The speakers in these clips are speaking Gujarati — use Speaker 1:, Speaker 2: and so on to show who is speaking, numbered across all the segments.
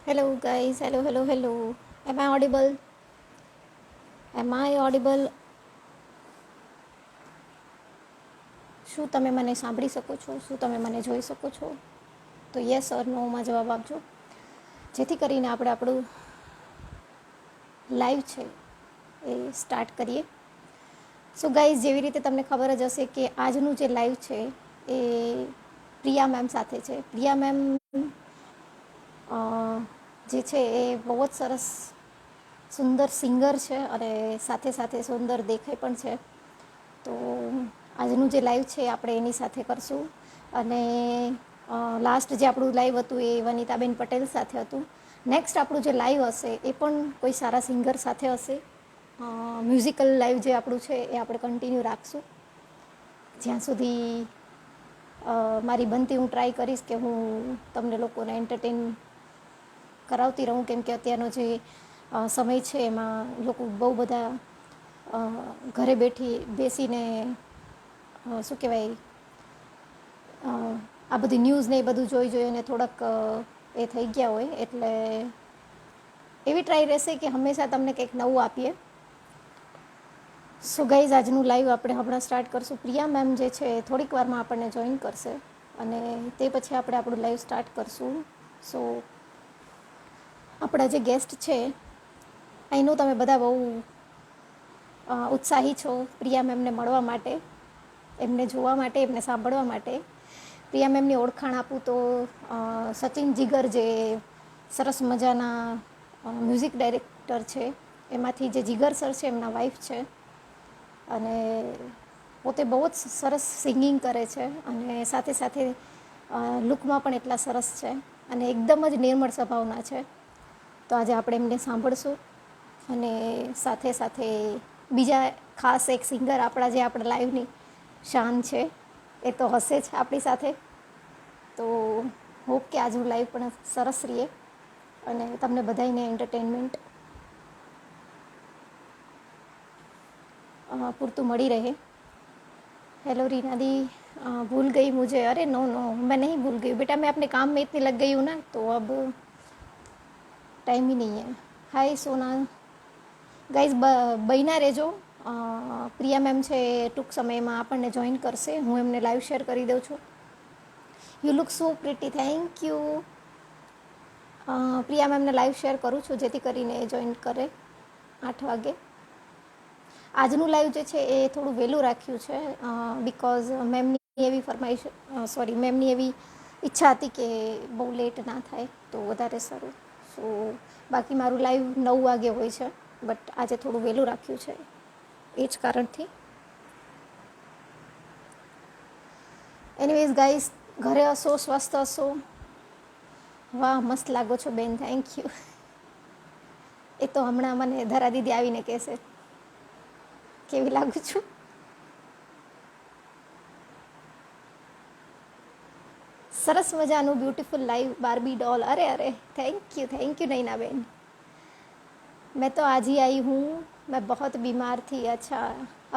Speaker 1: Hello guys, hello. Am I audible? Am I audible? શું તમે મને સાંભળી શકો છો? શું તમે મને જોઈ શકો છો? તો યસ ઓર નોમાં જવાબ આપજો, જેથી કરીને આપણે આપણું લાઈવ છે એ સ્ટાર્ટ કરીએ. સો ગાઈઝ, જેવી રીતે તમને ખબર જ હશે કે આજનું જે લાઈવ છે એ પ્રિયા મેમ સાથે છે. પ્રિયા મેમ જે છે એ બહુ જ સરસ સુંદર સિંગર છે અને સાથે સાથે સુંદર દેખાય પણ છે. તો આજનું જે લાઈવ છે આપણે એની સાથે કરશું. અને લાસ્ટ જે આપણું લાઈવ હતું એ વનિતાબેન પટેલ સાથે હતું. નેક્સ્ટ આપણું જે લાઈવ હશે એ પણ કોઈ સારા સિંગર સાથે હશે. મ્યુઝિકલ લાઈવ જે આપણું છે એ આપણે કન્ટિન્યુ રાખશું જ્યાં સુધી મારી બનતી હું ટ્રાય કરીશ કે હું તમને લોકોને એન્ટરટેન કરાવતી રહું, કેમ કે અત્યારનો જે સમય છે એમાં લોકો બહુ બધા ઘરે બેસીને શું કહેવાય, આ બધી ન્યૂઝ ને એ બધું જોઈ અને થોડાક એ થઈ ગયા હોય, એટલે એવી ટ્રાય રહેશે કે હંમેશા તમને કંઈક નવું આપીએ. સો ગાઈઝ, આજનું લાઈવ આપણે હમણાં સ્ટાર્ટ કરશું. પ્રિયા મેમ જે છે થોડીક વારમાં આપણને જોઈન કરશે અને તે પછી આપણે આપણું લાઈવ સ્ટાર્ટ કરશું. સો આપણા જે ગેસ્ટ છે, અહીંનું તમે બધા બહુ ઉત્સાહી છો પ્રિયા મેમને મળવા માટે, એમને જોવા માટે, એમને સાંભળવા માટે. પ્રિયા મેમની ઓળખાણ આપું તો સચિન જીગર જે સરસ મજાના મ્યુઝિક ડાયરેક્ટર છે, એમાંથી જે જીગર સર છે એમના વાઈફ છે અને પોતે બહુ જ સરસ સિંગિંગ કરે છે અને સાથે સાથે લુકમાં પણ એટલા સરસ છે અને એકદમ જ નિર્મળ સ્વભાવના છે. તો આજે આપણે એમને સાંભળશું અને સાથે સાથે બીજા ખાસ એક સિંગર આપણા જે આપણા લાઈવની શાન છે એ તો હશે જ આપણી સાથે. તો હોપ કે આજનું લાઈવ પણ સરસ રહીએ અને તમને બધાને એન્ટરટેનમેન્ટ પૂરતું મળી રહે. हेलो रीना दी, भूल गई मुझे? अरे नो नो, मैं नहीं भूल गई बेटा, मैं अपने काम में इतनी लग गई हूँ ना, तो अब टाइम ही नहीं है. हाय सोना. ગાઈઝ, બન્યા રહેજો. પ્રિયા મેમ છે ટૂંક સમયમાં આપણને જોઈન કરશે. હું એમને લાઈવ શેર કરી દઉં છું. You look so pretty, thank you. Priya મેમને લાઈવ શેર કરું છું જેથી કરીને એ જોઈન કરે 8 વાગે. આજનું લાઈવ જે છે એ થોડું વહેલું રાખ્યું છે બિકોઝ મેમની એવી ફરમાઈશ મેમની એવી ઈચ્છા હતી કે બહુ લેટ ના થાય તો વધારે સારું. સો બાકી મારું લાઈવ 9 વાગે હોય છે, બટ આજે થોડું વહેલું રાખ્યું છે એ જ કારણથી. એનીવેઝ ગાઈસ, ઘરે હશો, સ્વસ્થ હશો? વાહ, મસ્ત લાગો છો બેન, થેન્ક યુ. એ તો હમણાં મને ધરા દીદી આવીને કહેશે કેવી લાગુ છું. સરસ મજાનું બ્यूटीफुल लाइव बारबी डॉल. अरे अरे, थैंक यू नैना बहन. मैं तो आज ही आई हूँ, मैं बहुत बीमार थी. अच्छा,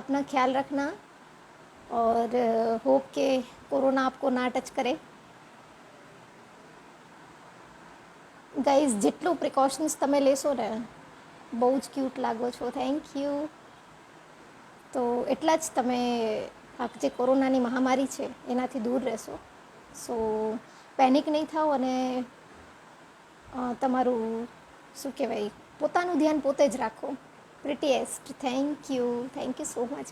Speaker 1: अपना ख्याल रखना और होप के कोरोना आपको ना टच करे. ગાઈઝ, જેટલું પ્રિકોશન્સ તમે લેશો ને, બહુ જ ક્યુટ લાગો છો. Thank you. તો એટલા જ તમે આ જે કોરોનાની મહામારી છે એનાથી દૂર રહેશો. સો પેનિક નહીં થાઓ અને તમારું શું કહેવાય, પોતાનું ધ્યાન પોતે જ રાખો. પ્રિટીએસ્ટ, થેન્ક યુ સો મચ.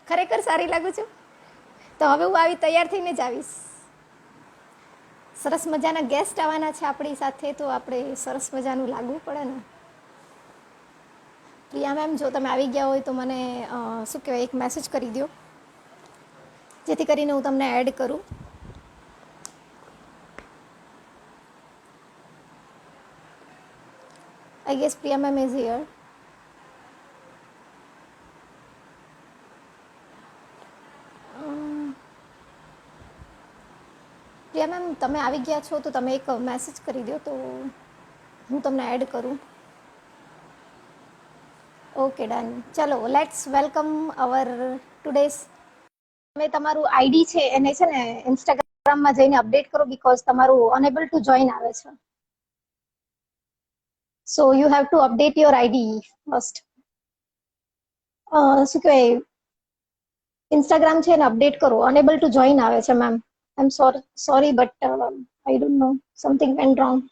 Speaker 1: ખરેખર સારી લાગુ છું. તો હવે હું આવી તૈયાર થઈને જ આવીશ. સરસ મજાના ગેસ્ટ આવવાના છે આપણી સાથે, તો આપણે સરસ મજાનું લાગવું પડે ને. પ્રિયા મેમ, જો તમે આવી ગયા હોય તો મને શું કહેવાય, એક મેસેજ કરી દો જેથી કરીને હું તમને એડ કરું. I guess Priya ma'am is here. Priya ma'am, તમે આવી ગયા છો તો તમે એક મેસેજ કરી દો તો હું તમને એડ કરું. Okay done. ચલો, લેટ્સ વેલકમ અવર ટુડેઝ. તમે તમારું આઈડી છે એને છે ને ઇન્સ્ટાગ્રામ માં જઈને અપડેટ કરો બીકોઝ તમારું અનેબલ ટુ જોઈન આવે છે. So you have two update your ID first. શું કહેવાય, ઇન્સ્ટાગ્રામ છે ને અપડેટ કરો, અનેબલ ટુ જોઈન આવે છે ma'am. I am sorry but I don't know, something vent wrong.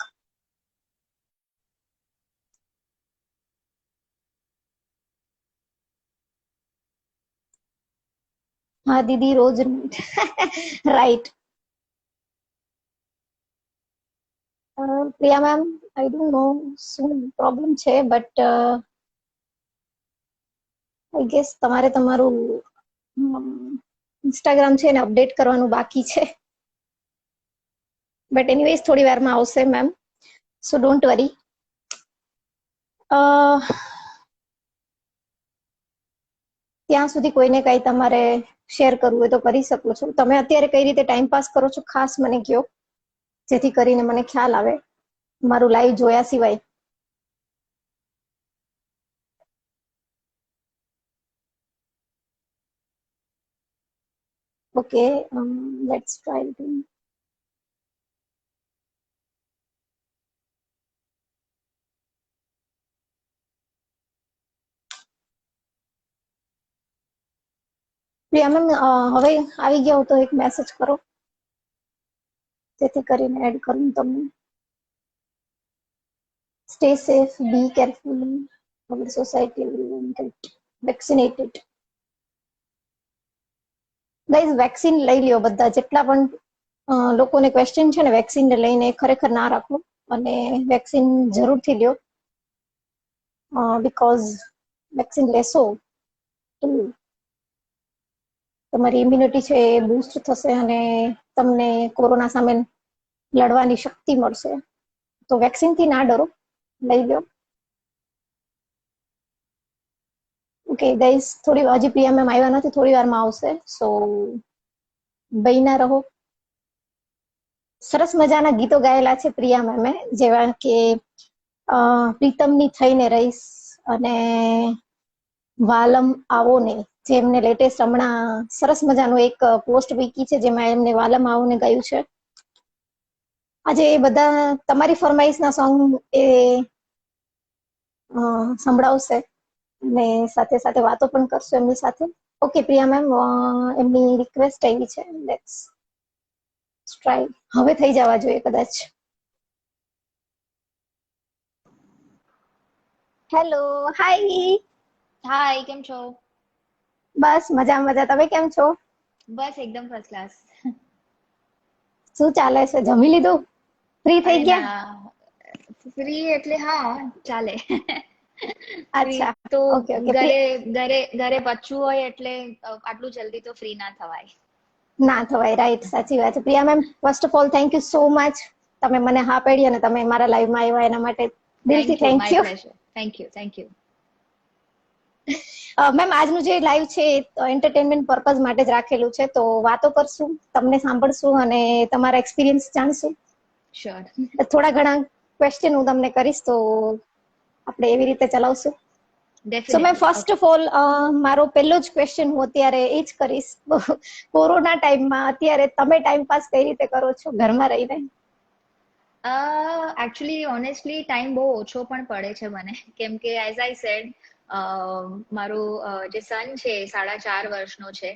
Speaker 1: હા દીદી રોજ right. Priya ma'am I don't know શું પ્રોબ્લેમ છે બટ આઈ ગેસ તમારે તમારું ઇન્સ્ટાગ્રામ છે ને અપડેટ કરવાનું બાકી છે. બટ એનીવેઝ થોડી વારમાં આવશે મેમ, સો ડોન્ટ વરી. ત્યાં સુધી કોઈને કઈ તમારે શેર કરવું હોય તો કરી શકો છો. તમે અત્યારે કઈ રીતે ટાઈમ પાસ કરો છો ખાસ મને કહો, જેથી કરીને મને ખ્યાલ આવે મારું લાઈવ જોયા સિવાય. Okay, let's try. Priya ma'am હવે આવી ગયા તો એક મેસેજ કરો, જેથી કરીને એડ કરું તમને. Stay safe, be careful, our society everyone get vaccinated. Guys vaccine લઈ લ્યો બધા, જેટલા પણ લોકોને ક્વેશ્ચન છે ને વેક્સિનને લઈને, ખરેખર ના રાખો અને વેક્સિન જરૂરથી લ્યો. બીકોઝ વેક્સિન લેશો તો તમારી ઇમ્યુનિટી છે એ બૂસ્ટ થશે અને તમને કોરોના સામે લડવાની શક્તિ મળશે. તો વેક્સિનથી ના ડરો, લઈ લો. ઓકે ગાઈઝ, થોડી હજી પ્રિયા મેમ આવ્યા નથી, થોડી વારમાં આવશે. સો બહીના રહો. સરસ મજાના ગીતો ગાયેલા છે પ્રિયા મેમે, જેવા કે પ્રીતમની થઈને રહીશ અને વાલમ આવો ને, જે એમને લેટેસ્ટ હમણાં સરસ મજાનું એક પોસ્ટ મૂકી છે જેમાં એમને વાલમ આવો ને ગાયું છે. આજે એ બધા તમારી ફરમાઈશના સોંગ એ સંભળાવશે અને સાથે સાથે વાતો પણ કરશો એમની સાથે. ઓકે પ્રિયા મેમ, એમની રિક્વેસ્ટ આવી છે, લેટ્સ ટ્રાય. હવે થઈ જવા જોઈએ કદાચ. હેલો, હાય.
Speaker 2: હાય, કેમ છો?
Speaker 1: બસ મજા મજા, તમે કેમ છો?
Speaker 2: બસ એકદમ ફર્સ્ટ ક્લાસ.
Speaker 1: શું ચાલે છે, જમી લીધું, ફ્રી થઈ
Speaker 2: અરે
Speaker 1: ગયા?
Speaker 2: ના, ફ્રી એટલે હા ચાલે. ફ્રી
Speaker 1: અચ્છા,
Speaker 2: તો
Speaker 1: ઓકે ઓકે.
Speaker 2: ઘરે ઘરે ઘરે બચ્ચું હોય એટલે આટલું જલ્દી તો ફ્રી ના થવાય.
Speaker 1: ના થવાય, રાઈટ, સાચી વાત છે. Priya ma'am, first of all thank you so much. તમે મને હા પાડી અને તમે મારા લાઈવમાં આવ્યા એના માટે દિલથી
Speaker 2: thank you,
Speaker 1: thank
Speaker 2: my
Speaker 1: you.
Speaker 2: Pleasure. Thank you, thank you.
Speaker 1: Ma'am આજનું જે લાઈવ છે એન્ટરટેનમેન્ટ પર્પઝ માટે જ રાખેલું છે, તો વાતો કરશું, તમને સાંભળશું અને તમારા એક્સપિરિયન્સ જાણશું.
Speaker 2: શ્યોર.
Speaker 1: થોડા ઘણા ક્વેશ્ચન હું તમને કરીશ તો આપણે એવી રીતે ચલાવશું. સો મેં
Speaker 2: definitely.
Speaker 1: First
Speaker 2: okay.
Speaker 1: Of all મારો પહેલો જ ક્વેશ્ચન હું અત્યારે એ જ કરીશ. કોરોના ટાઈમમાં અત્યારે તમે ટાઈમ પાસ કઈ રીતે કરો છો ઘરમાં રહીને?
Speaker 2: એકચ્યુઅલી ઓનેસ્ટલી ટાઈમ બહુ ઓછો પણ પડે છે મને, કેમ કે એઝ આઈ સેડ મારો જે સન છે એ 4.5 વર્ષનો છે.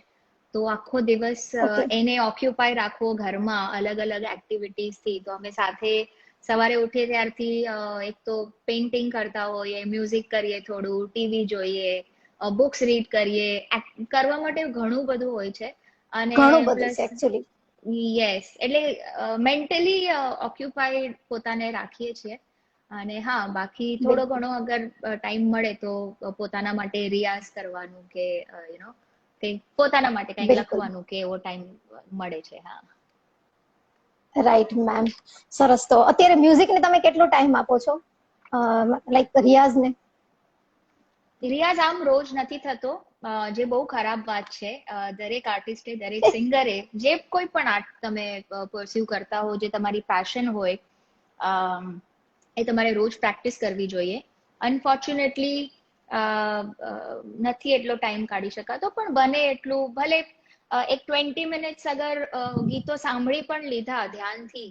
Speaker 2: તો આખો દિવસ
Speaker 1: ઓકે.
Speaker 2: એને ઓક્યુપાય રાખવો ઘરમાં અલગ અલગ એક્ટિવિટીઝથી. તો અમે સાથે સવારે ઉઠીએ ત્યારથી એક તો પેઇન્ટિંગ કરતા હોઈએ, મ્યુઝિક કરીએ, થોડું ટીવી જોઈએ, બુક્સ રીડ કરીએ. કરવા માટે ઘણું બધું હોય છે. અને
Speaker 1: ઘણું બધું
Speaker 2: પ્લસ
Speaker 1: છે એકચ્યુઅલી.
Speaker 2: યસ, એટલે મેન્ટલી ઓક્યુપાઈડ પોતાને રાખીએ છીએ. અને હા, બાકી થોડો
Speaker 1: બિલકુલ
Speaker 2: ઘણો અગર ટાઈમ મળે તો પોતાના માટે રિયાઝ કરવાનું કે કંઈક પોતાના માટે કંઈક
Speaker 1: બિલકુલ
Speaker 2: લખવાનું કે એવો ટાઈમ મળે છે. હા.
Speaker 1: રાઈટ મેમ, સરસ. તો અત્યારે મ્યુઝિકને તમે કેટલો ટાઈમ આપો છો, લાઈક રિયાઝને?
Speaker 2: રિયાઝ આમ રોજ નથી થતો, જે બહુ ખરાબ વાત છે. દરેક આર્ટિસ્ટે, દરેક સિંગરે, જે કોઈ પણ આર્ટ તમે પરસ્યુ કરતા હો, જે તમારી પેશન હોય, એ તમારે રોજ પ્રેક્ટિસ કરવી જોઈએ. અનફોર્ચ્યુનેટલી નથી એટલો ટાઈમ કાઢી શકાતો, પણ બને એટલું ભલે એક 20 મિનિટ્સ અગર ગીતો સાંભળી પણ લીધા ધ્યાનથી,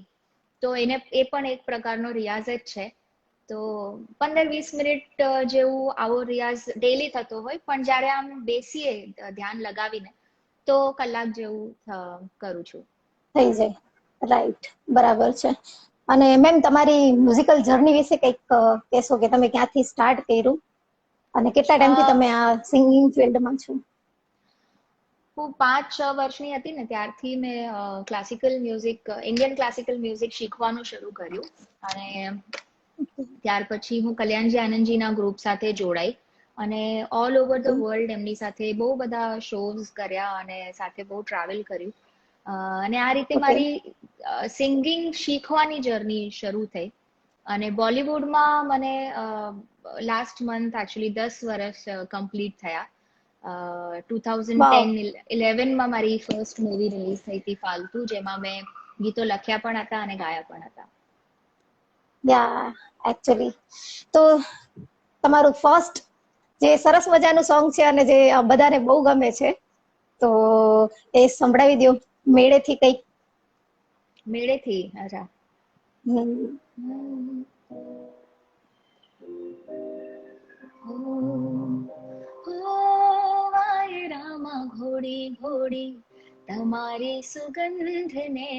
Speaker 2: તો એને એ પણ એક પ્રકારનો રિયાઝ જ છે. તો 15-20 મિનિટ જેવું આવો રિયાઝ ડેલી થતો હોય, પણ જ્યારે આમ બેસીએ ધ્યાન લગાવીને તો કલાક જેવું કરું છું.
Speaker 1: થઈ જાય. રાઈટ, બરાબર છે. અને મેમ તમારી મ્યુઝિકલ જર્ની વિશે કંઈક કહેશો કે તમે ક્યાંથી સ્ટાર્ટ કર્યું અને કેટલા ટાઈમથી તમે આ સિંગિંગ ફિલ્ડમાં છો?
Speaker 2: હું 5-6 વર્ષની હતી ને ત્યારથી મેં classical music, Indian classical music શીખવાનું શરૂ કર્યું. અને ત્યાર પછી હું કલ્યાણજી આનંદજીના ગ્રુપ સાથે જોડાઈ અને ઓલ ઓવર ધ વર્લ્ડ એમની સાથે બહુ બધા શોઝ કર્યા અને સાથે બહુ ટ્રાવેલ કર્યું. અને આ રીતે મારી સિંગિંગ શીખવાની જર્ની શરૂ થઈ. અને બોલિવૂડમાં મને લાસ્ટ મંથ એકચ્યુઅલી 10 વર્ષ કમ્પ્લીટ થયા. 2010-11માં મારી ફર્સ્ટ મૂવી રિલીઝ થઈ હતી ફાલતુ, જેમાં મેં ગીતો લખ્યા પણ હતા અને ગાયા પણ હતા.
Speaker 1: યા એકચ્યુઅલી તો તમારું ફર્સ્ટ જે સરસ મજાનું સોંગ છે અને જે બધાને બહુ ગમે છે, તો એ સંભળાવી દો મેળેથી કંઈક.
Speaker 2: મેળેથી? અચ્છા. વાયરામાં ઘોડી ઘોડી તમારી સુગંધને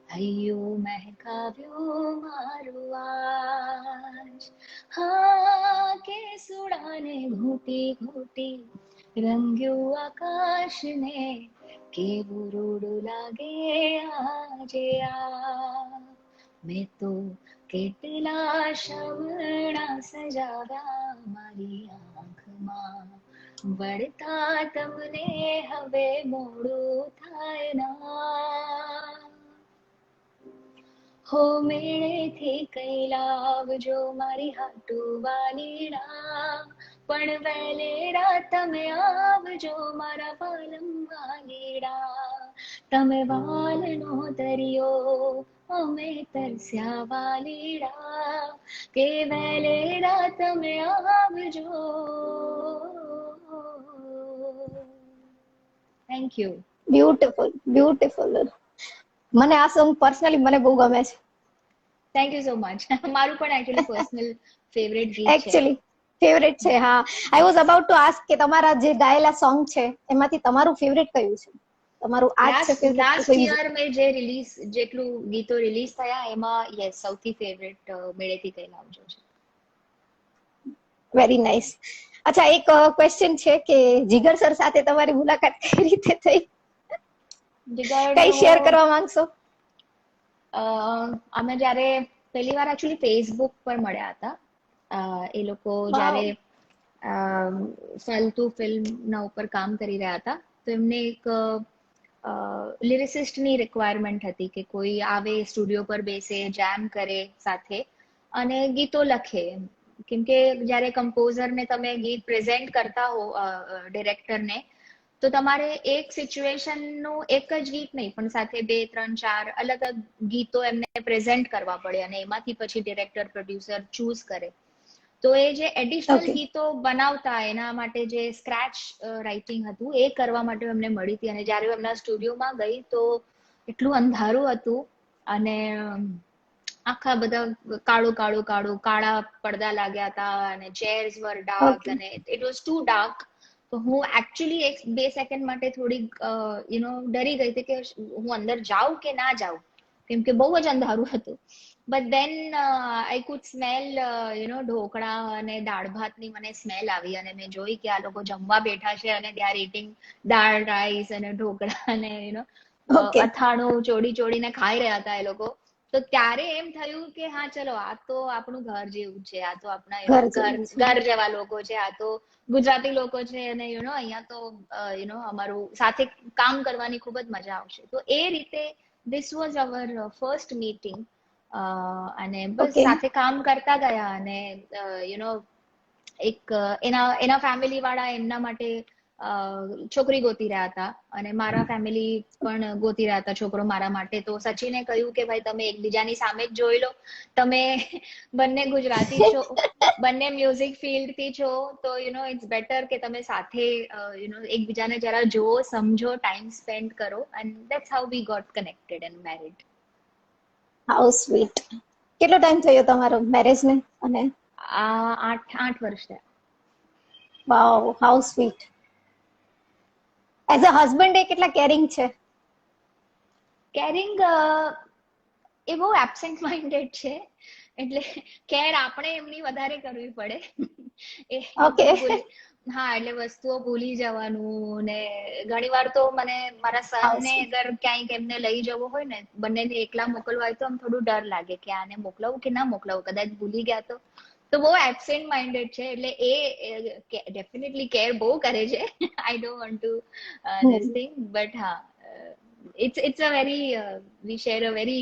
Speaker 2: હૈયું મહેકાવ્યું મારું આજ. હા કે સુડાને ઘૂંટી ઘૂંટી રંગ્યું આકાશને, કેવું રૂડું લાગે આજે આ. મેં તો કેટલા શમણા સજાવ્યા મારી આંખમાં, વળતા તમને હવે મોડું થાય ના. હો મેળેથી કઈ લાવજો મારી હાટુ વાલીડા, પણ વેલેડા તમે આવજો મારા પાલમ વાલીડા. તમે વાલનો દરિયો અમે તરસ્યા વાલીડા, કે વેલેડા તમે આવજો. Thank you.
Speaker 1: Beautiful, beautiful. મને આ સોંગ પર્સનલી મને બહુ ગમે છે.
Speaker 2: Thank you so much. મારું પણ એકચ્યુઅલી પર્સનલ ફેવરેટ ગીત છે.
Speaker 1: એકચ્યુઅલી ફેવરેટ છે. હા, I was about to ask કે તમારા જે ગાયેલા સોંગ છે એમાંથી તમારું ફેવરેટ કયું છે? તમારું આ જ છે ફેવરેટ?
Speaker 2: લાસ્ટ યર મેં જે રિલીઝ, જેટલું ગીતો રિલીઝ થયા એમાં યસ સૌથી ફેવરેટ મેળેથી કઈ લાવજો છે.
Speaker 1: Very nice. અચ્છા, એક ક્વેશ્ચન છે કે જીગર સર સાથે તમારી મુલાકાત કઈ રીતે થઈ? કઈ શેર કરવા માંગશો?
Speaker 2: અમે જ્યારે પહેલી વાર એકચ્યુઅલી ફેસબુક પર મળ્યા હતા. એ લોકો જ્યારે ફાલતુ ફિલ્મના ઉપર કામ કરી રહ્યા હતા, તો એમને એક લિરિસિસ્ટની રિક્વાયરમેન્ટ હતી કે કોઈ આવે સ્ટુડિયો પર બેસે, જેમ કરે સાથે અને ગીતો લખે. કેમ કે જ્યારે કમ્પોઝરને તમે ગીત પ્રેઝન્ટ કરતા હો ડિરેક્ટરને, તો તમારે એક સિચ્યુએશનનું એક જ ગીત નહીં પણ સાથે 2-3-4 અલગ અલગ ગીતો એમને પ્રેઝન્ટ કરવા પડે અને એમાંથી પછી ડિરેક્ટર પ્રોડ્યુસર ચૂઝ કરે. તો એ જે એડિશનલ ગીતો બનાવતા એના માટે જે સ્ક્રેચ રાઇટિંગ હતું એ કરવા માટે એમને મળી હતી. અને જ્યારે એમના સ્ટુડિયોમાં ગઈ તો એટલું અંધારું હતું અને આખા બધા કાળા પડદા લાગ્યા હતા અને ચેર્સ વર ડાર્ક અને ઇટ વોઝ ટુ ડાર્ક. તો હું એકચ્યુઅલી 1-2 સેકન્ડ માટે થોડીક ડરી ગઈ હતી કે હું અંદર જાઉં કે ના જાઉં, કેમ કે બહુ જ અંધારું હતું. But then I could smell dhokla અને દાળ ભાતની મને સ્મેલ આવી અને મેં જોઈ કે આ લોકો જમવા બેઠા છે અને they are eating dal rice અને ઢોકળા અને અથાણું ચોડીને ખાઈ રહ્યા હતા એ લોકો. તો ત્યારે એમ થયું કે હા ચલો, આ તો આપણું ઘર જેવું છે, આ તો આપણા ઘર જેવા લોકો છે, આ તો ગુજરાતી લોકો છે અને અહીંયા તો અમારું સાથે કામ કરવાની ખૂબ જ મજા આવશે. તો એ રીતે this was hour first meeting. અને બસ સાથે કામ કરતા ગયા અને એક એના ફેમિલી વાળા એમના માટે છોકરી ગોતી રહ્યા હતા અને મારા ફેમિલી પણ ગોતી રહ્યા હતા છોકરો મારા માટે. તો સચિને કહ્યું કે ભાઈ તમે એકબીજાની સામે જ જોઈ લો, તમે બંને ગુજરાતી છો, બંને મ્યુઝિક ફિલ્ડ થી છો, તો ઇટ્સ બેટર કે તમે સાથે એકબીજાને જરા જુઓ, સમજો, ટાઈમ સ્પેન્ડ કરો, and that's how we got connected and married.
Speaker 1: How sweet. કેટલો ટાઈમ થયો તમારો મેરેજ ને? અને
Speaker 2: આ 8 વર્ષ થયા.
Speaker 1: Wow, how sweet. As a husband એ કેટલા કેરિંગ છે?
Speaker 2: કેરિંગ એ બહુ એબસેન્ટ માઇન્ડેડ છે, એટલે કેર આપણે એમની વધારે કરવી પડે. એ
Speaker 1: ઓકે.
Speaker 2: બધું ભૂલી, હા, એટલે વસ્તુઓ ભૂલી જવાનું ને ઘણી વાર તો મને મારા
Speaker 1: હાઉ
Speaker 2: સનને
Speaker 1: સ્વીટ.
Speaker 2: અગર ક્યાંક એમને લઈ જવો હોય ને, બંનેને એકલા મોકલવા હોય તો આમ થોડું ડર લાગે કે આને મોકલાવું કે ના મોકલાવું, કદાચ ભૂલી ગયા તો બહુ એબસેન્ટ માઇન્ડેડ છે, એટલે એ ડેફિનેટલી કેર બહુ કરે છે. I don't want to this thing, but હા, it's a very we share a very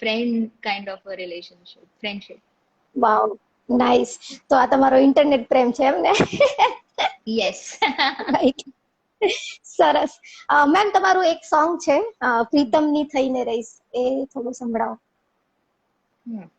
Speaker 2: friend kind of a relationship, friendship.
Speaker 1: Wow, nice. તો આ તમારો ઇન્ટરનેટ પ્રેમ છે એમ ને?
Speaker 2: Yes.
Speaker 1: રાઈટ. સરસ. મેમ, તમારું એક સોંગ છે પ્રીતમની થઈને રહીશ, એ થોડું સંભળાવો.
Speaker 2: Hmm.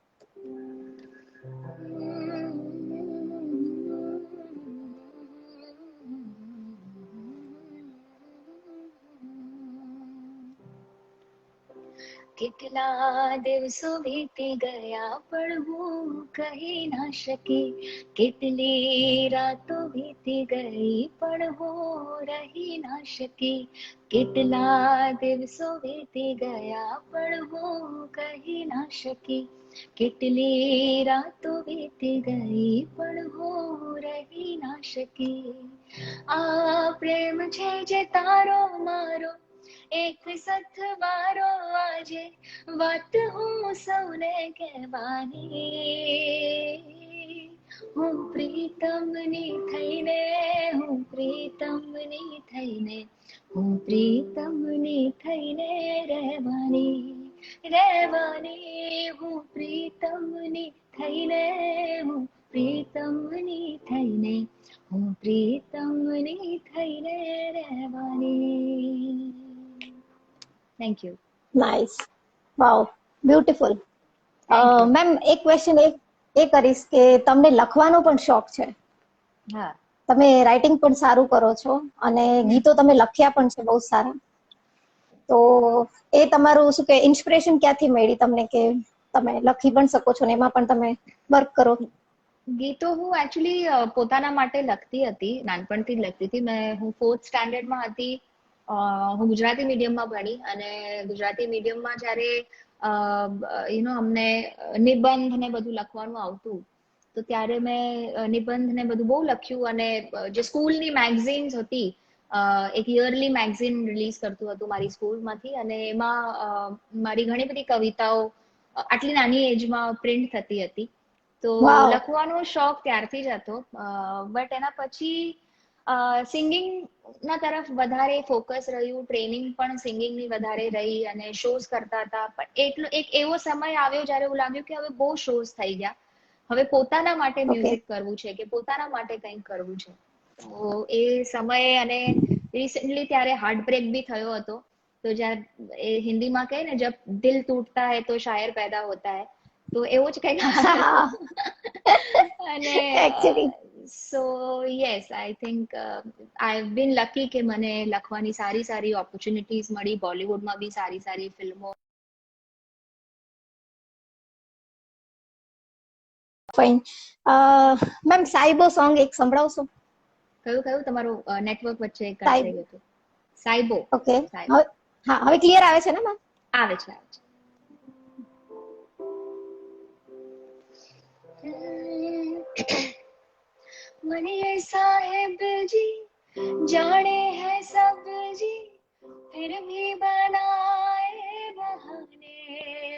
Speaker 2: કેટલા દિવસો વીતી ગયા પણ હું કહી ના શકી, કેટલી રાતો વીતી ગઈ પણ હું રહી ના શકી, કેટલા દિવસો વીતી ગયા પણ હું કહી ના શકી, કેટલી રાતો વીતી ગઈ પણ હું રહી ના શકી, આ પ્રેમ છે જે તારો મારો એક સથવારો, આજે વાત હું સૌને કહેવાની, હું પ્રીતમની થઈને, હું પ્રીતમની થઈને, હું પ્રીતમની થઈને રહેવાની, રહેવાની, હું પ્રીતમની થઈને, હું પ્રીતમની થઈને, હું પ્રીતમની થઈને રહેવાની. Thank you.
Speaker 1: Nice. Wow, beautiful.
Speaker 2: Thank you.
Speaker 1: Ma'am, એક ક્વેશ્ચન એ કરીશ કે તમને લખવાનો પણ શોખ છે?
Speaker 2: હા.
Speaker 1: તમે રાઇટિંગ પણ સારું કરો છો અને ગીતો તમે લખ્યા પણ છે બહુ સારા. તો એ તમારું શું કે ઇન્સ્પિરેશન ક્યાંથી મળી તમને કે તમે લખી પણ શકો છો ને એમાં પણ તમે વર્ક કરો?
Speaker 2: ગીતો હું એકચ્યુઅલી પોતાના માટે લખતી હતી, નાનપણથી જ લખતી હતી. હું 4th સ્ટાન્ડર્ડમાં હતી, હું ગુજરાતી મીડિયમમાં ભણી, અને ગુજરાતી મીડિયમમાં જ્યારે અમને નિબંધ ને બધું લખવાનું આવતું, તો ત્યારે મેં નિબંધ ને બધું બહુ લખ્યું, અને જે સ્કૂલની મેગઝીન્સ હતી, એક યરલી મેગઝીન રિલીઝ કરતું હતું મારી સ્કૂલમાંથી, અને એમાં મારી ઘણી બધી કવિતાઓ આટલી નાની એજમાં પ્રિન્ટ થતી હતી. તો
Speaker 1: વાવ.
Speaker 2: લખવાનો શોખ ત્યારથી જ હતો, બટ એના પછી સિંગિંગ ના તરફ વધારે ફોકસ રહ્યું, ટ્રેનિંગ પણ સિંગિંગની વધારે રહી, અને શોઝ કરતા હતા. પણ એટલો એક એવો સમય આવ્યો જ્યારે એવું લાગ્યું કે હવે બહુ શોઝ થઈ ગયા, હવે પોતાના માટે
Speaker 1: ઓકે.
Speaker 2: મ્યુઝિક કરવું છે કે પોતાના માટે કંઈક કરવું છે. તો એ સમયે, અને રિસેન્ટલી ત્યારે હાર્ટ બ્રેક બી થયો હતો. તો જ્યારે એ હિન્દીમાં કહે ને, જબ દિલ ટૂટતા હૈ તો શાયર પેદા હોતા હૈ, તો એવું જ કંઈક હાલ
Speaker 1: હા.
Speaker 2: હતું. અને
Speaker 1: actually
Speaker 2: so yes, I think I have been lucky કે મને લખવાની સારી સારી ઓપોર્ચ્યુનિટીઝ મળી, બોલિવૂડમાં બી સારી સારી ફિલ્મો.
Speaker 1: ફાઇન. મેમ, સાઈબો સોંગ એક સંભળાવશો?
Speaker 2: કયું કયું? તમારું નેટવર્ક વચ્ચે કટ થઈ
Speaker 1: સાઈબો.
Speaker 2: ગયું હતું. સાઈબો.
Speaker 1: ઓકે.
Speaker 2: સાઈબો
Speaker 1: હા, હવે ક્લિયર આવે છે ને મેમ?
Speaker 2: આવે છે, આવે છે. मनिए साहेब जी जाने हैं सब जी, फिर भी बनाए बहाने,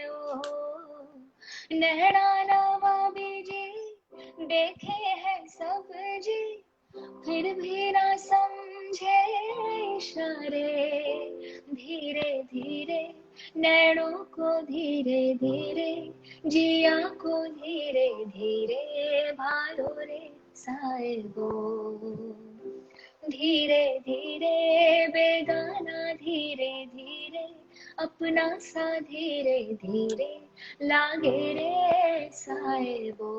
Speaker 2: ओ नैना नवाबी जी देखे हैं सब जी, फिर भी ना समझे इशारे, धीरे धीरे नैनों को धीरे धीरे, जिया को धीरे धीरे भालो रे साहिबो, धीरे धीरे बेगाना धीरे धीरे अपना सा धीरे धीरे लागे रे साहेबो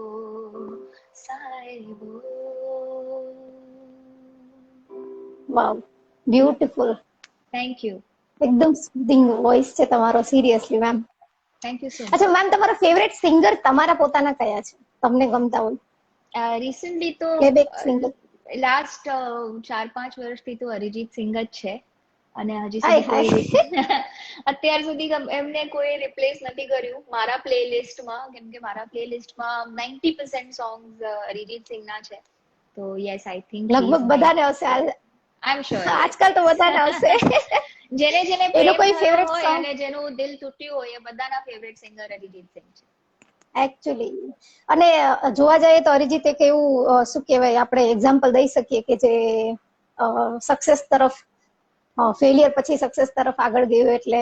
Speaker 2: साहेबो.
Speaker 1: વાવ, બ્યુટીફુલ.
Speaker 2: Thank you.
Speaker 1: એકદમ સુધિંગ વોઇસ છે તમારો, seriously ma'am.
Speaker 2: Thank you so much.
Speaker 1: અચ્છા મેમ, તમારા ફેવરેટ સિંગર તમારા પોતાના કયા છે, તમને ગમતા હોય?
Speaker 2: રિસન્ટલી તો
Speaker 1: પ્લેબેક સિંગર.
Speaker 2: લાસ્ટ 4-5 વર્ષથી તો અરિજીત સિંહ જ છે અને હજી
Speaker 1: હાય
Speaker 2: સુધી
Speaker 1: હાય.
Speaker 2: કોઈ અત્યાર સુધી એમને કોઈ રિપ્લેસ નથી કર્યું મારા પ્લેલિસ્ટમાં, કેમ કે મારા પ્લેલિસ્ટમાં 90% સોંગ્સ અરિજીત સિંહના છે. તો યસ, આઈ થિંક
Speaker 1: લગભગ બધાને હશે
Speaker 2: આઈ એમ શ્યોર.
Speaker 1: આજકાલ તો બધાને હશે.
Speaker 2: જેને જેને
Speaker 1: એ
Speaker 2: પ્રેમ
Speaker 1: લોકો
Speaker 2: થયો
Speaker 1: ફેવરેટ
Speaker 2: હોય
Speaker 1: સોંગ
Speaker 2: અને જેનું દિલ તૂટ્યું હોય એ બધાના ફેવરેટ સિંગર અરિજીત સિંહ છે.
Speaker 1: એકચ્યુઅલી. અને જોવા જઈએ તો અરિજીત એક એવું શું કહેવાય, આપણે એક્ઝામ્પલ દઈ શકીએ કે જે સક્સેસ તરફ, ફેલિયર પછી સક્સેસ તરફ આગળ ગયું, એટલે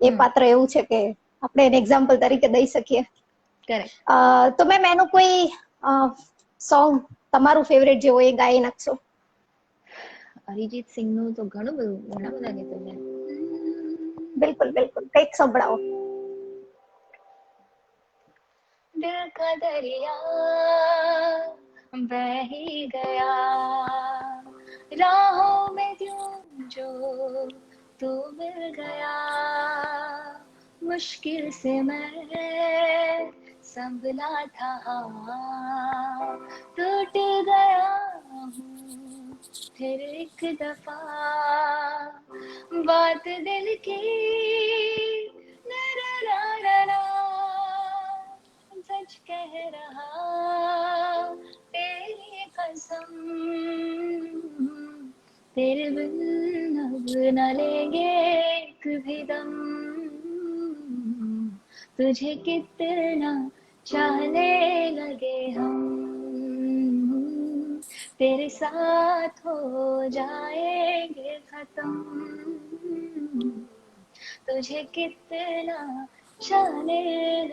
Speaker 1: એ પાત્ર એવું છે કે આપણે એને એક્ઝામ્પલ તરીકે દઈ શકીએ.
Speaker 2: કરેક્ટ.
Speaker 1: તો મેમ એનું કોઈ સોંગ તમારું ફેવરેટ જે હોય એ ગાઈ નાખશો?
Speaker 2: અરિજીત સિંહનું તો ઘણા બધા ગીતો છે.
Speaker 1: બિલકુલ બિલકુલ, કંઈક સંભળાવો.
Speaker 2: दिल का दरिया बह ही गया राहों में यूं जो तू मिल गया मुश्किल से मैं संभला था टूट गया हूँ फिर एक दफा बात दिल की ना ना ना ना ना सच कह रहा तेरी कसम तेरे बिन अब न लेंगे एक भी दम तुझे कितना चाहने लगे हम तेरे साथ हो जाएंगे खत्म तुझे कितना चाहने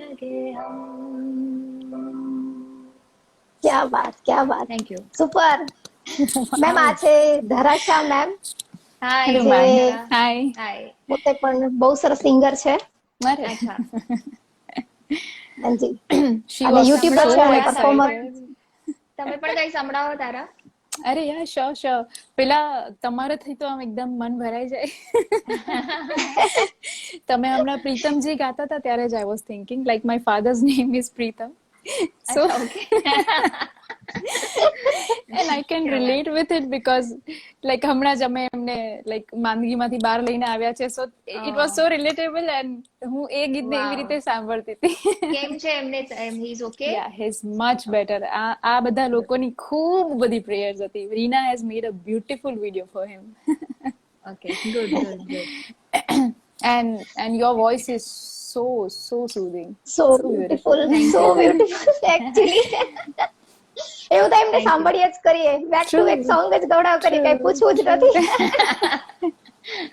Speaker 2: लगे हम.
Speaker 1: ક્યા બાત, ક્યા Baat.
Speaker 2: Thank you.
Speaker 1: Super. Ma'am આ છે ધરાશા મેમ,
Speaker 2: હાય
Speaker 3: હેલો
Speaker 1: જે
Speaker 3: મેમ.
Speaker 2: ધરાશા.
Speaker 3: હાય.
Speaker 2: હાય.
Speaker 1: પોતે પણ બહુ સરસ સિંગર છે.
Speaker 3: મારે
Speaker 2: અચ્છા.
Speaker 1: હાજી.
Speaker 3: she
Speaker 1: અને
Speaker 3: was
Speaker 1: યુટ્યુબર
Speaker 2: સંભળાવો
Speaker 1: છે અને
Speaker 2: તારા
Speaker 1: પરફોર્મર.
Speaker 2: તમે પણ કઈ સંભળાવો તારા.
Speaker 3: અરે યાર, શ્યોર શ્યોર. પેલા તમારાથી તો આમ એકદમ મન ભરાઈ જાય. તમે હમણાં પ્રીતમજી ગાતા હતા ત્યારે જ I was thinking like my father's name is Pritam, so
Speaker 2: અચ્છા, okay.
Speaker 3: and I can relate with it because like હમણાં જ અમે એમને like માંદગીમાંથી બહાર લઈને આવ્યા છે, so it was so relatable and હું એ ગીતને એવી રીતે સાંભળતી હતી.
Speaker 2: કેમ છે એમને? He is okay.
Speaker 3: Yeah, he's much better. આ બધા લોકોની ખૂબ બધી પ્રેયર્સ હતી. Reena has made a beautiful video for him.
Speaker 2: Okay, good good good.
Speaker 3: and your voice is so soothing.
Speaker 1: So beautiful, so beautiful actually. એવું તો એમને સાંભળીએ જ કરીએ, બેક ટુ બેક સોંગ જ ગવડાવ કરી, કઈ પૂછવું જ નથી.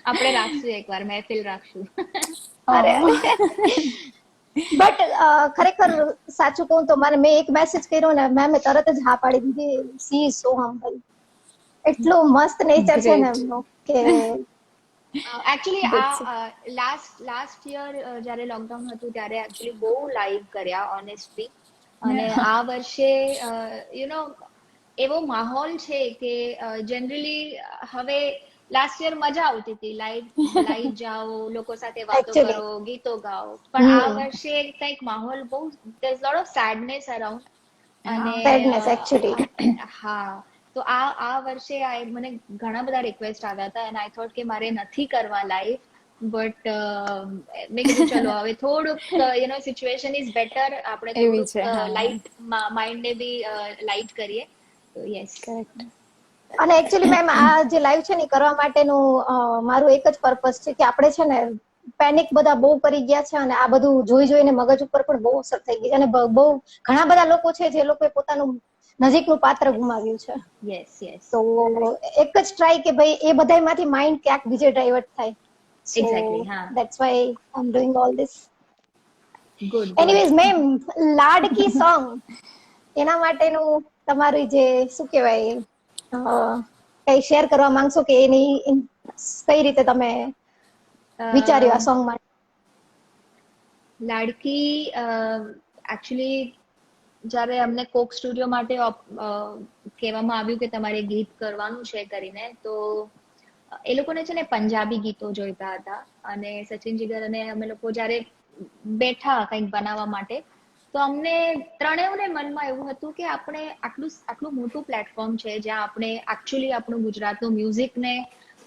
Speaker 2: આપણે રાખશું એકવાર મહેફિલ રાખશું.
Speaker 1: અરે બટ ખરેખર સાચું કહું તો મેં એક મેસેજ કર્યો ને, મેમે તરત જ હા પાડી દીધી. સી સો હમ્બલ. એટલું મસ્ત નેચર છે ને એમનું કે
Speaker 2: એકચ્યુઅલી આ લાસ્ટ યર જ્યારે લોકડાઉન હતું ત્યારે એકચ્યુઅલી બહુ લાઈવ કર્યા ઓનેસ્ટલી. અને આ વર્ષે એવો માહોલ છે કે જનરલી હવે લાસ્ટ યર મજા આવતી હતી, લાઈવ જાઓ, લોકો સાથે વાતો કરો, ગીતો ગાઓ, પણ આ વર્ષે કંઈક માહોલ બહુ there's a lot of sadness around. અને
Speaker 1: સેડનેસ એકચ્યુઅલી.
Speaker 2: હા, તો આ વર્ષે મને ઘણા બધા રિક્વેસ્ટ આવ્યા હતા એન્ડ આઈ થોટ કે મારે નથી કરવા લાઈવ, બટ મેં કીધું ચલો હવે થોડુંક સિચ્યુએશન ઇઝ બેટર, આપણે થોડુંક લાઇટ માઇન્ડને બી લાઇટ કરીએ. તો યસ.
Speaker 1: અને એકચ્યુઅલી મેમ આ જે લાઈવ છે ને કરવા માટેનું મારું એક જ પર્પસ છે કે આપણે છે ને પેનિક બધા બહુ કરી ગયા છે અને આ બધું જોઈને મગજ ઉપર પણ બહુ અસર થઈ ગઈ છે અને બહુ ઘણા બધા લોકો છે જે લોકોએ પોતાનું નજીકનું પાત્ર ગુમાવ્યું છે.
Speaker 2: Yes yes.
Speaker 1: તો એક જ ટ્રાય કે ભાઈ એ બધામાંથી માઇન્ડ ક્યાંક બીજે ડાયવર્ટ થાય.
Speaker 2: એક્ઝેક્ટલી. હા,
Speaker 1: that's why I am doing all this.
Speaker 2: Good.
Speaker 1: Anyways ma'am, લાડકી સોંગ એના માટેનું તમારું જે શું કહેવાય કઈ શેર કરવા માંગશો કે એની કઈ રીતે તમે વિચાર્યું આ સોંગ માટે?
Speaker 2: લાડકી એકચ્યુઅલી જ્યારે અમને કોક સ્ટુડિયો માટે કહેવામાં આવ્યું કે તમારે ગીત કરવાનું છે કરીને, તો એ લોકોને છે ને પંજાબી ગીતો જોઈતા હતા. અને સચિન જીગર અને અમે લોકો જ્યારે બેઠા કંઈક બનાવવા માટે, તો અમને ત્રણેયને મનમાં એવું હતું કે આપણે આટલું મોટું પ્લેટફોર્મ છે જ્યાં આપણે એકચ્યુઅલી આપણું ગુજરાતનું મ્યુઝિકને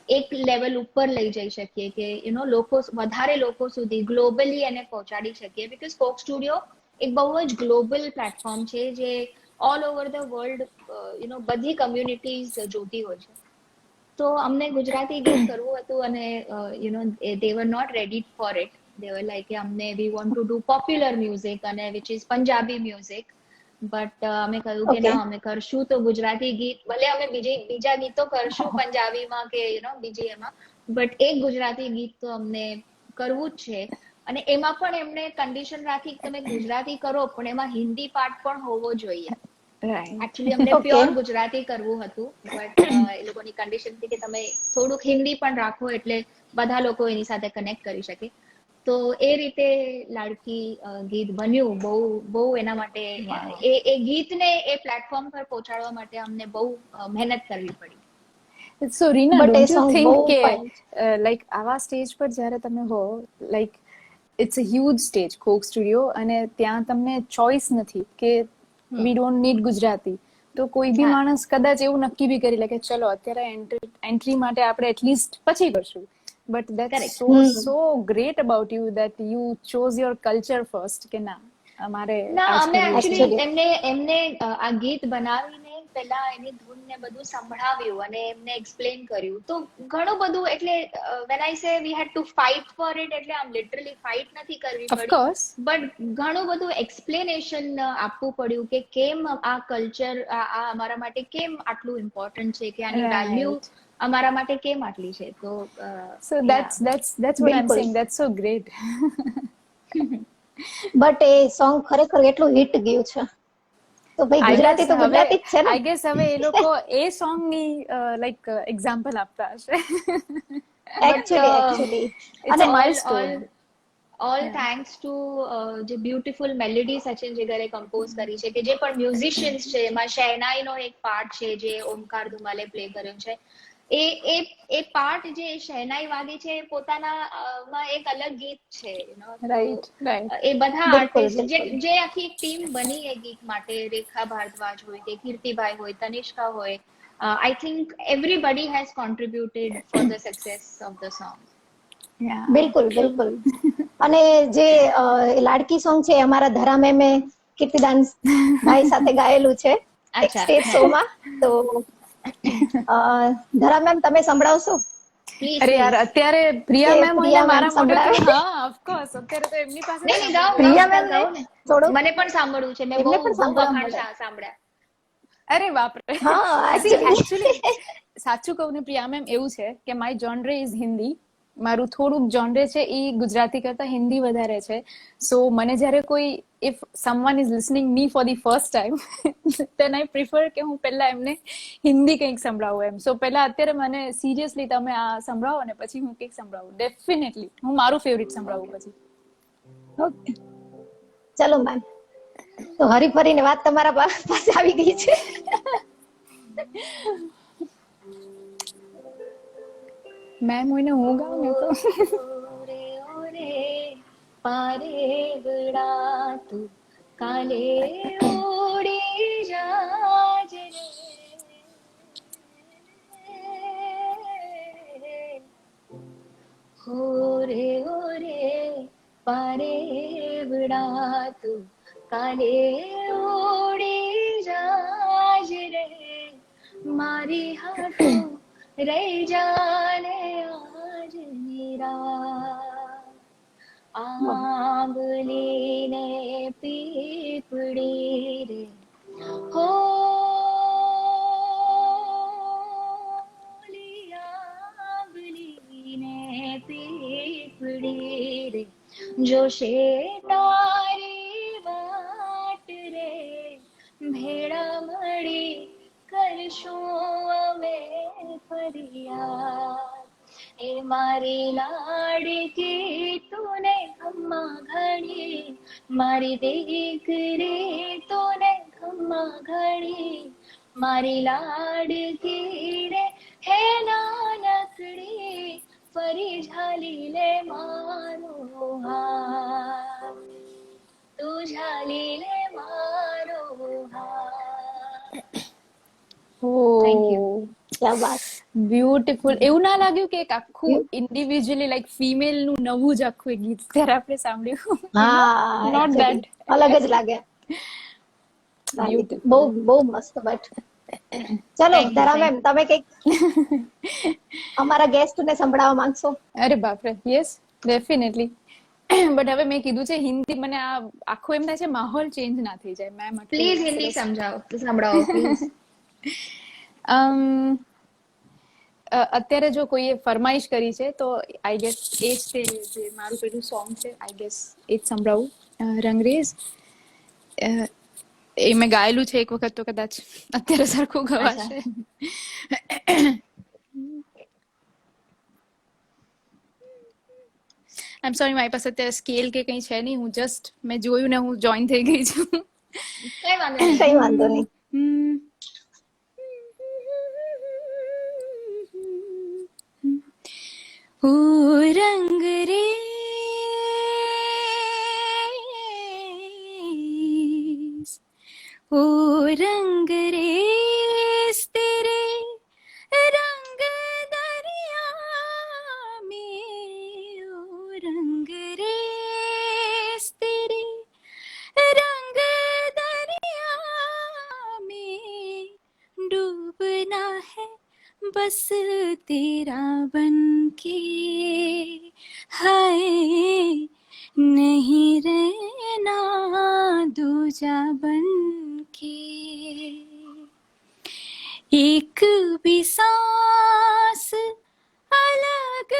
Speaker 2: એક લેવલ ઉપર લઈ જઈ શકીએ કે લોકો વધારે લોકો સુધી ગ્લોબલી એને પહોંચાડી શકીએ. બીકોઝ કોક સ્ટુડિયો એક બહુ જ ગ્લોબલ પ્લેટફોર્મ છે જે ઓલ ઓવર ધ વર્લ્ડ બધી કમ્યુનિટીઝ જોતી હોય છે. તો અમને ગુજરાતી ગીત કરવું હતું અને they were not ready for it. They were like we want to do popular music and which is Punjabi music. But અમે કહ્યું કે ના, અમે કરશું તો ગુજરાતી ગીત, ભલે અમે બીજા ગીતો કરશું પંજાબીમાં કે બીજી એમાં, બટ એક ગુજરાતી ગીત તો અમને કરવું જ છે. અને એમાં પણ એમને કન્ડિશન રાખી કે તમે ગુજરાતી કરો પણ એમાં હિન્દી પાર્ટ પણ હોવો જોઈએ. એકચ્યુઅલી અમને પ્યોર ગુજરાતી કરવું હતું, બટ એ લોકોની કન્ડિશન હતી કે તમે થોડુંક હિન્દી પણ રાખો એટલે બધા લોકો એની સાથે કનેક્ટ કરી શકે. તો એ રીતે લાડકી ગીત બન્યું. બહુ એના માટે એ ગીતને એ પ્લેટફોર્મ પર પહોંચાડવા માટે અમને બહુ મહેનત કરવી પડી.
Speaker 3: So Reena, don't you think કે
Speaker 1: fine.
Speaker 3: લાઈક આવા સ્ટેજ પર જ્યારે તમે હો, like it's a huge stage Coke studio, અને ત્યાં તમને ચોઇસ નથી કે વી ડોન્ટ નીડ ગુજરાતી. તો કોઈ બી માણસ કદાચ એવું નક્કી બી કરી લે કે ચલો અત્યારે એન્ટ્રી માટે આપણે એટલીસ્ટ પછી કરશું. But that's so great about you that you chose your culture first કે ના અમારે
Speaker 2: અમે એકચ્યુઅલી એમને આ ગીત બનાવીને પહેલા એની ધૂન ને બધું સંભળાવ્યું અને એમને એક્સપ્લેન કર્યું. તો ઘણું બધું, એટલે when I say we had to fight for it, એટલે આમ લિટરલી ફાઇટ નથી કરવી પડી, બટ ઘણું બધું એક્સપ્લેનેશન આપવું પડ્યું કે કેમ આ કલ્ચર આ અમારા માટે કેમ આટલું ઇમ્પોર્ટન્ટ છે, કે આની વેલ્યુ અમારા માટે કેમ આટલી છે. તો
Speaker 3: સો that's what I'm saying, that's so great.
Speaker 1: But A song ખરેખર એટલું હિટ ગયું છે. તો ભાઈ ગુજરાતી તો ગુજરાતી જ છે ને.
Speaker 3: આઈ ગેસ હવે એ લોકો એ સોંગ ની લાઈક એક્ઝામ્પલ આપતા હશે.
Speaker 1: Actually
Speaker 3: it's a milestone.
Speaker 2: All thanks to જે beautiful melody Sachin Jigar compose કરી છે, કે જે પણ મ્યુઝિશિયન્સ છે એમાં શહેનાઈનો એક પાર્ટ છે જે ઓમકાર ધુમાલે પ્લે કર્યો છે. એ પાર્ટ જે શહેનાઈ વાગી છે પોતાનામાં એક અલગ ગીત છે. એ બધા આર્ટિસ્ટ જે આખી ટીમ બની એ ગીત માટે, રેખા ભારદ્વાજ હોય કે કીર્તિભાઈ હોય, તનિષ્કા હોય, I think everybody has contributed for the success of the song.
Speaker 1: બિલકુલ. અને જે લાડકી સોંગ છે અમારા ધરા મેમે કીર્તિદાન ભાઈ સાથે ગાયેલું છે એક સ્ટેજ શો માં. તો ધરા મેમ તમે સંભળાવશો?
Speaker 3: અરે યાર, અત્યારે પ્રિયા મેમ હોય ને મારા મોઢે તો હા ઓફકોર્સ, અત્યારે તો એમની પાસે
Speaker 1: પ્રિયા મેમ થોડું
Speaker 2: મને પણ સાંભળવું છે, મેં બહુ વખાણ સાંભળ્યા.
Speaker 3: અરે બાપરે. એકચ્યુઅલી સાચું કહું ને પ્રિયા મેમ, એવું છે કે માય જોનરે ઇઝ હિન્દી. મારું થોડુંક જોનરે છે એ ગુજરાતી કરતા હિન્દી વધારે છે. સો મને જ્યારે કોઈ if someone is listening me for the first time, than I prefer કે હું પહેલા એમને હિન્દી કંઈક સંભળાવું એમ. સો પહેલા અત્યારે મને સિરિયસલી તમે આ સંભળાવો ને પછી હું કંઈક સંભળાવું. ડેફિનેટલી હું મારું ફેવરિટ સંભળાવું પછી.
Speaker 1: ઓકે ચલો મેમ, તો હરીફરીને વાત તમારા પાસે આવી ગઈ છે.
Speaker 3: મેમ હોય ને હું ગાઉં ને તો
Speaker 2: પારે વડા તું કાલે ઉડી જાજે હો રે પારે વડા તું કાલે ઉડી જાજે રે મારી હાટું રહી જાને આજની રાત આંબલી ને પીપળી રે હો આંબલી ને પીપળી રે જોશે તારી વાટ રે ભેળા મળી કરશું અમે ફરિયાદ, એ મારી લાડકી તું ને ખમ્મા ઘણી, મારી દીકરી તું ને ખમ્મા ઘણી, મારી લાડકી રે હે નાનકડી, ફરી ઝાલી લે મારો હાથ, તું ઝાલી લે મારો હાથ. Thank you.
Speaker 1: ક્યાં વાત.
Speaker 3: બ્યુટીફુલ. એવું ના લાગ્યું કે એક આખું ઇન્ડિવિજ્યુઅલી લાઈક ફિમેલ નું નવું જ આખું એક ગીત ત્યારે આપણે સાંભળ્યું?
Speaker 1: હા,
Speaker 3: Not bad.
Speaker 1: અલગ જ લાગે. બહુ બહુ મસ્ત. બટ ચલો ધરા મેમ, તમે કઈક અમારા ગેસ્ટ ને સંભળાવવા માંગશો?
Speaker 3: અરે બાપરે, યસ ડેફિનેટલી. બટ હવે મેં કીધું છે હિન્દી, મને આ આખો એમ થાય છે માહોલ ચેન્જ ના થઈ જાય. મેમ
Speaker 2: પ્લીઝ હિન્દી સંભળાવો પ્લીઝ.
Speaker 3: અત્યારે જો કોઈએ ફરમાઈશ કરી છે તો આઈ ગેસ એ જ તે જે મારું પેલું સોંગ છે, આઈ ગેસ એ જ સંભળાવું. રંગરેઝ એ મેં ગાયેલું છે એક વખત, તો કદાચ અત્યારે સરખું ગવાશે. આઈ એમ સોરી, મારી પાસે અત્યારે સ્કેલ કે કંઈ છે નહીં. હું જસ્ટ મેં જોયું ને હું જોઈન થઈ ગઈ છું.
Speaker 2: કઈ વાંધો નહીં.
Speaker 1: કઈ વાંધો નહીં.
Speaker 3: ઓ રંગ રેસ, ઓ રંગ રેસ તેરે રંગ દરિયા में, ओ रंग रेस तेरे रंग दरिया में, डूबना है बस तेरा बन के, हाय नहीं रहना दूजा बन के, एक भी सांस अलग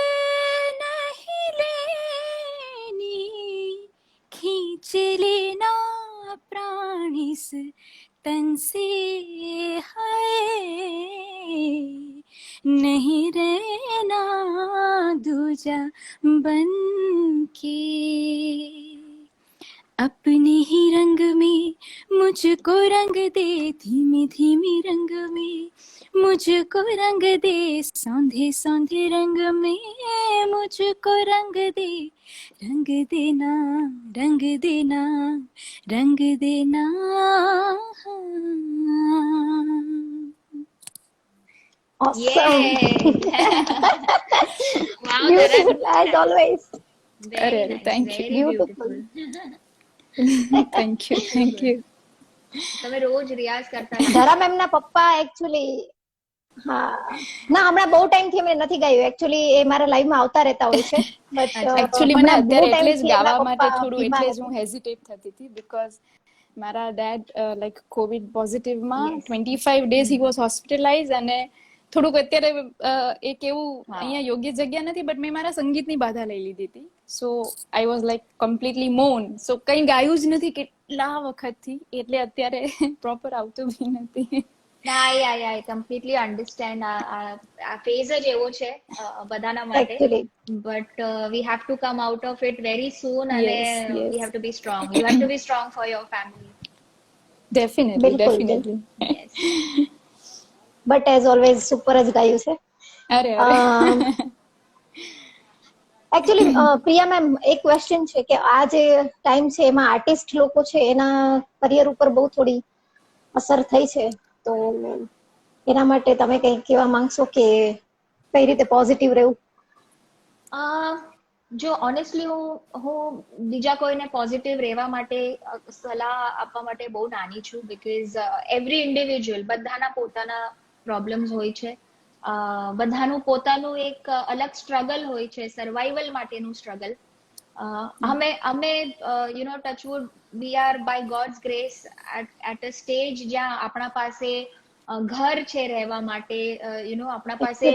Speaker 3: नहीं लेनी, खींच लेना प्राण इस तन से, है नहीं रहना दूजा बन के, अपने ही रंग में मुझको रंग दे, धीमे धीमे रंग में मुझको रंग दे, सौंधे सौंधे रंग में मुझको रंग दे, रंग देना रंग देना रंग देना.
Speaker 1: Awesome.
Speaker 2: Wow,
Speaker 1: Beautiful as always.
Speaker 3: અરે અરે, thank you.
Speaker 1: Beautiful.
Speaker 3: Thank you, thank you.
Speaker 2: તમે રોજ રિયાઝ કરતા હશો.
Speaker 1: ધરા મેમ ના પપ્પા એકચ્યુઅલી, હા ના હમણાં બહુ ટાઈમ થી મેં નથી ગાયું. એકચ્યુઅલી એ મારા લાઈવ માં આવતા રહેતા હોય છે. બટ
Speaker 3: એકચ્યુઅલી મને અત્યારે એટલે જ ગાવા માટે થોડું એટલે જ હું હેઝિટેટ થતી હતી, બીકોઝ મારા ડેડ લાઈક કોવિડ પોઝિટિવમાં 25 ડેઝ હી વોઝ હોસ્પિટલાઇઝ, અને થોડુંક અત્યારે એક એવું અહીંયા યોગ્ય જગ્યા નથી, બટ મેં મારા સંગીતની બાધા લઈ લીધી હતી. સો આઈ વોઝ લાઈક કમ્પ્લીટલી મૌન. સો કંઈ ગાયું જ નથી કેટલા વખતથી, એટલે અત્યારે પ્રોપર આવતું બી નથી.
Speaker 2: ના, આઈ કમ્પ્લીટલી અન્ડરસ્ટેન્ડ. આ ફેઝ જ એવો છે બધાના માટે.
Speaker 1: Actually.
Speaker 2: But we have to come out of it very soon, અને
Speaker 3: Yes, yes.
Speaker 2: We have to be strong. You have to be strong for your family.
Speaker 3: Definitely,
Speaker 1: બિલકુલ,
Speaker 3: definitely.
Speaker 1: But as always super જ ગાયું છે.
Speaker 3: અરે અરે.
Speaker 1: એકચ્યુઅલી પ્રિયા મેમ, એક ક્વેશ્ચન છે કે આ જે ટાઈમ છે એમાં આર્ટિસ્ટ લોકો છે એના કરિયર ઉપર બહુ થોડી અસર થઈ છે, તો એના માટે તમે કંઈ કહેવા માંગશો કે કઈ રીતે પોઝિટિવ રહેવું?
Speaker 2: જો ઓનેસ્ટલી હું બીજા કોઈને પોઝિટિવ રહેવા માટે સલાહ આપવા માટે બહુ નાની છું, બીકોઝ એવરી ઇન્ડિવિજ્યુઅલ, બધાના પોતાના પ્રોબ્લેમ્સ હોય છે, બધાનું પોતાનું એક અલગ સ્ટ્રગલ હોય છે, સર્વાઈવલ માટેનું સ્ટ્રગલ. અમે touch wood we are by God's grace at a stage જ્યાં આપણા પાસે ઘર છે રહેવા માટે, આપણા પાસે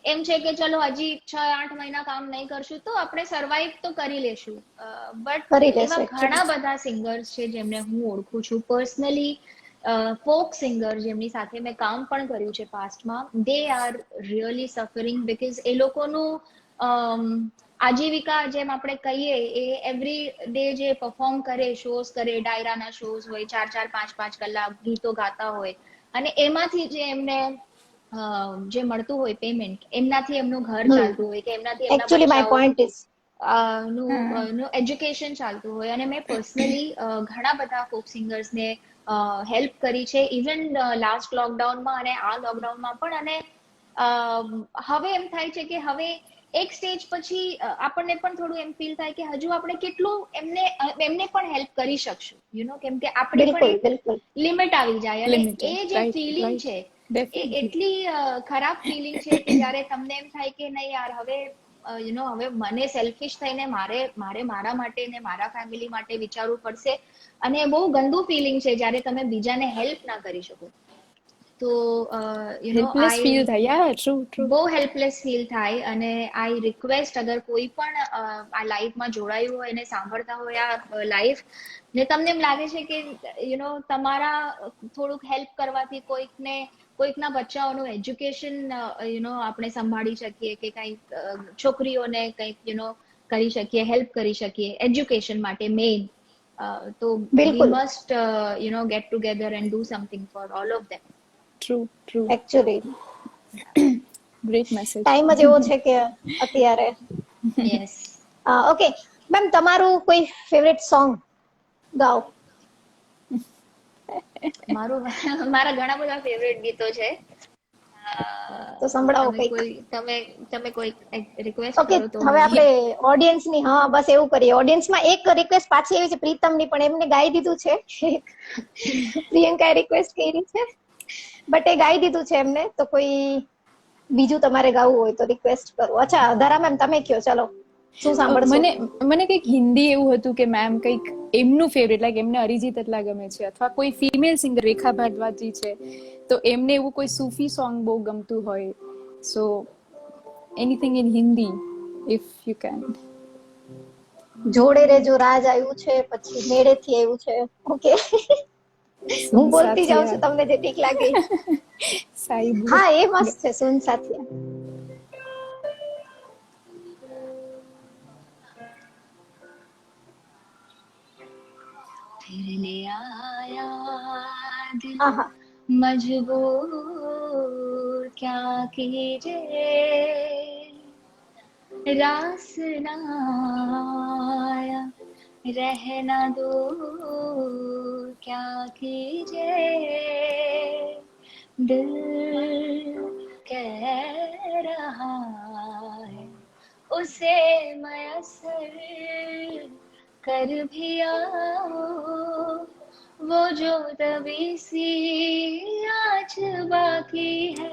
Speaker 2: એમ છે કે ચલો હજી 6-8 મહિના કામ નહીં કરશું તો આપણે સર્વાઈવ તો કરી લેશું. બટ એવા ઘણા બધા સિંગર્સ છે જેમને હું ઓળખું છું પર્સનલી, ફોક સિંગર જેમની સાથે મેં કામ પણ કર્યું છે પાસ્ટમાં, they are really suffering because એ લોકોનું આજીવિકા જેમ આપણે કહીએ એ એવરી ડે જે પરફોર્મ કરે, શોઝ કરે, ડાયરાના શોઝ હોય, 4-4, 5-5 કલાક ગીતો ગાતા હોય, અને એમાંથી જે એમને જે મળતું હોય પેમેન્ટ, એમનાથી એમનું ઘર ચાલતું હોય કે એમનાથી એમના
Speaker 1: એકચ્યુઅલી માય
Speaker 2: બચ્ચાઓ
Speaker 1: પોઈન્ટ ઇઝ
Speaker 2: નું એજ્યુકેશન ચાલતું હોય. અને મેં પર્સનલી ઘણા બધા ફોક સિંગર્સને હેલ્પ કરી છે, ઇવન લાસ્ટ લોકડાઉનમાં અને આ લોકડાઉનમાં પણ. અને હવે એમ થાય છે કે હવે એક સ્ટેજ પછી આપણને પણ થોડું એમ ફીલ થાય કે હજુ આપણે કેટલું એમને પણ હેલ્પ કરી શકશું, કેમ કે આપણે પણ
Speaker 1: બિલકુલ
Speaker 2: એક
Speaker 1: બિલકુલ
Speaker 2: લિમિટ આવી જાય. અને
Speaker 3: લિમિટેડ,
Speaker 2: એ જે
Speaker 3: રાઈટ
Speaker 2: ફિલિંગ
Speaker 3: રાઈટ,
Speaker 2: છે એ
Speaker 3: ડેફિનેટલી.
Speaker 2: એટલી ખરાબ ફિલિંગ છે કે જ્યારે તમને એમ થાય કે નહીં યાર, હવે હવે મને સેલ્ફિશ થઈને મારા માટે ને મારા ફેમિલી માટે વિચારવું પડશે. અને બહુ ગંદુ ફિલિંગ છે જ્યારે તમે બીજાને હેલ્પ ના કરી શકો. તો
Speaker 3: હેલ્પલેસ ફીલ થાય, યા ટ્રુ ટ્રુ.
Speaker 2: બહુ હેલ્પલેસ ફીલ થાય. અને આઈ રિક્વેસ્ટ, અગર કોઈ પણ આ લાઈફમાં જોડાયું હોય અને સાંભળતા હોય આ લાઈફ, ને તમને એમ લાગે છે કે તમારા થોડુંક હેલ્પ કરવાથી કોઈકના બચ્ચાઓનું એજ્યુકેશન આપણે સંભાળી શકીએ, કે કંઈક છોકરીઓને કંઈક કરી શકીએ, હેલ્પ કરી શકીએ એજ્યુકેશન માટે મેઇન, તો વી
Speaker 1: બિલકુલ
Speaker 2: must get together and do something for all of them.
Speaker 3: True true.
Speaker 1: Actually
Speaker 3: great message.
Speaker 1: Time જ એવો છે કે અત્યારે.
Speaker 2: યસ.
Speaker 1: ઓકે મેમ, તમારું કોઈ ફેવરેટ સોંગ ગાઓ.
Speaker 2: મારા ઘણા બધા ફેવરેટ ગીતો છે.
Speaker 1: તો સંભળાવો કંઈક.
Speaker 2: તમે કોઈ રિક્વેસ્ટ
Speaker 1: ઓકે,
Speaker 2: કરો તો
Speaker 1: હવે
Speaker 2: હું
Speaker 1: આપણે ઓડિયન્સ ની, હા બસ એવું કરીએ. ઓડિયન્સમાં એક રિક્વેસ્ટ પાછી એવી છે પ્રીતમ ની, પણ એમને ગાઈ દીધું છે. પ્રિયંકાએ રિક્વેસ્ટ કરી છે બટ એ ગાઈ દીધું છે એમને. તો કોઈ બીજું તમારે ગાવું હોય તો રિક્વેસ્ટ કરો. અચ્છા ધરા મેમ, તમે કયો, ચલો શું સાંભળશો?
Speaker 3: મને કંઈક હિન્દી એવું હતું કે મેમ કંઈક એમનું ફેવરેટ, લાઈક એમને અરિજીત એટલા ગમે છે, અથવા કોઈ ફિમેલ સિંગર રેખા ભારદ્વાજી છે, તો એમને એવું કોઈ સૂફી સોંગ બહુ ગમતું હોય. So anything in Hindi if you can.
Speaker 1: જોડે રે જો રાજ આવ્યું છે, પછી મેળે થી આવ્યું છે. ઓકે, હું
Speaker 3: સુન
Speaker 1: બોલતી જાઉં છું,
Speaker 3: સાથિયા,
Speaker 1: તમને જે ઠીક લાગે.
Speaker 3: સાઈબ.
Speaker 1: હા, એ મસ્ત છે, સુન સાથિયા.
Speaker 2: फिर ले आया दिल
Speaker 1: આહા,
Speaker 2: मजबूर क्या कीजिए, रास ना आया रहना दूर क्या कीजिए, दिल कह रहा है उसे मयसर कर भी आओ, वो जो दबी सी आज बाकी है,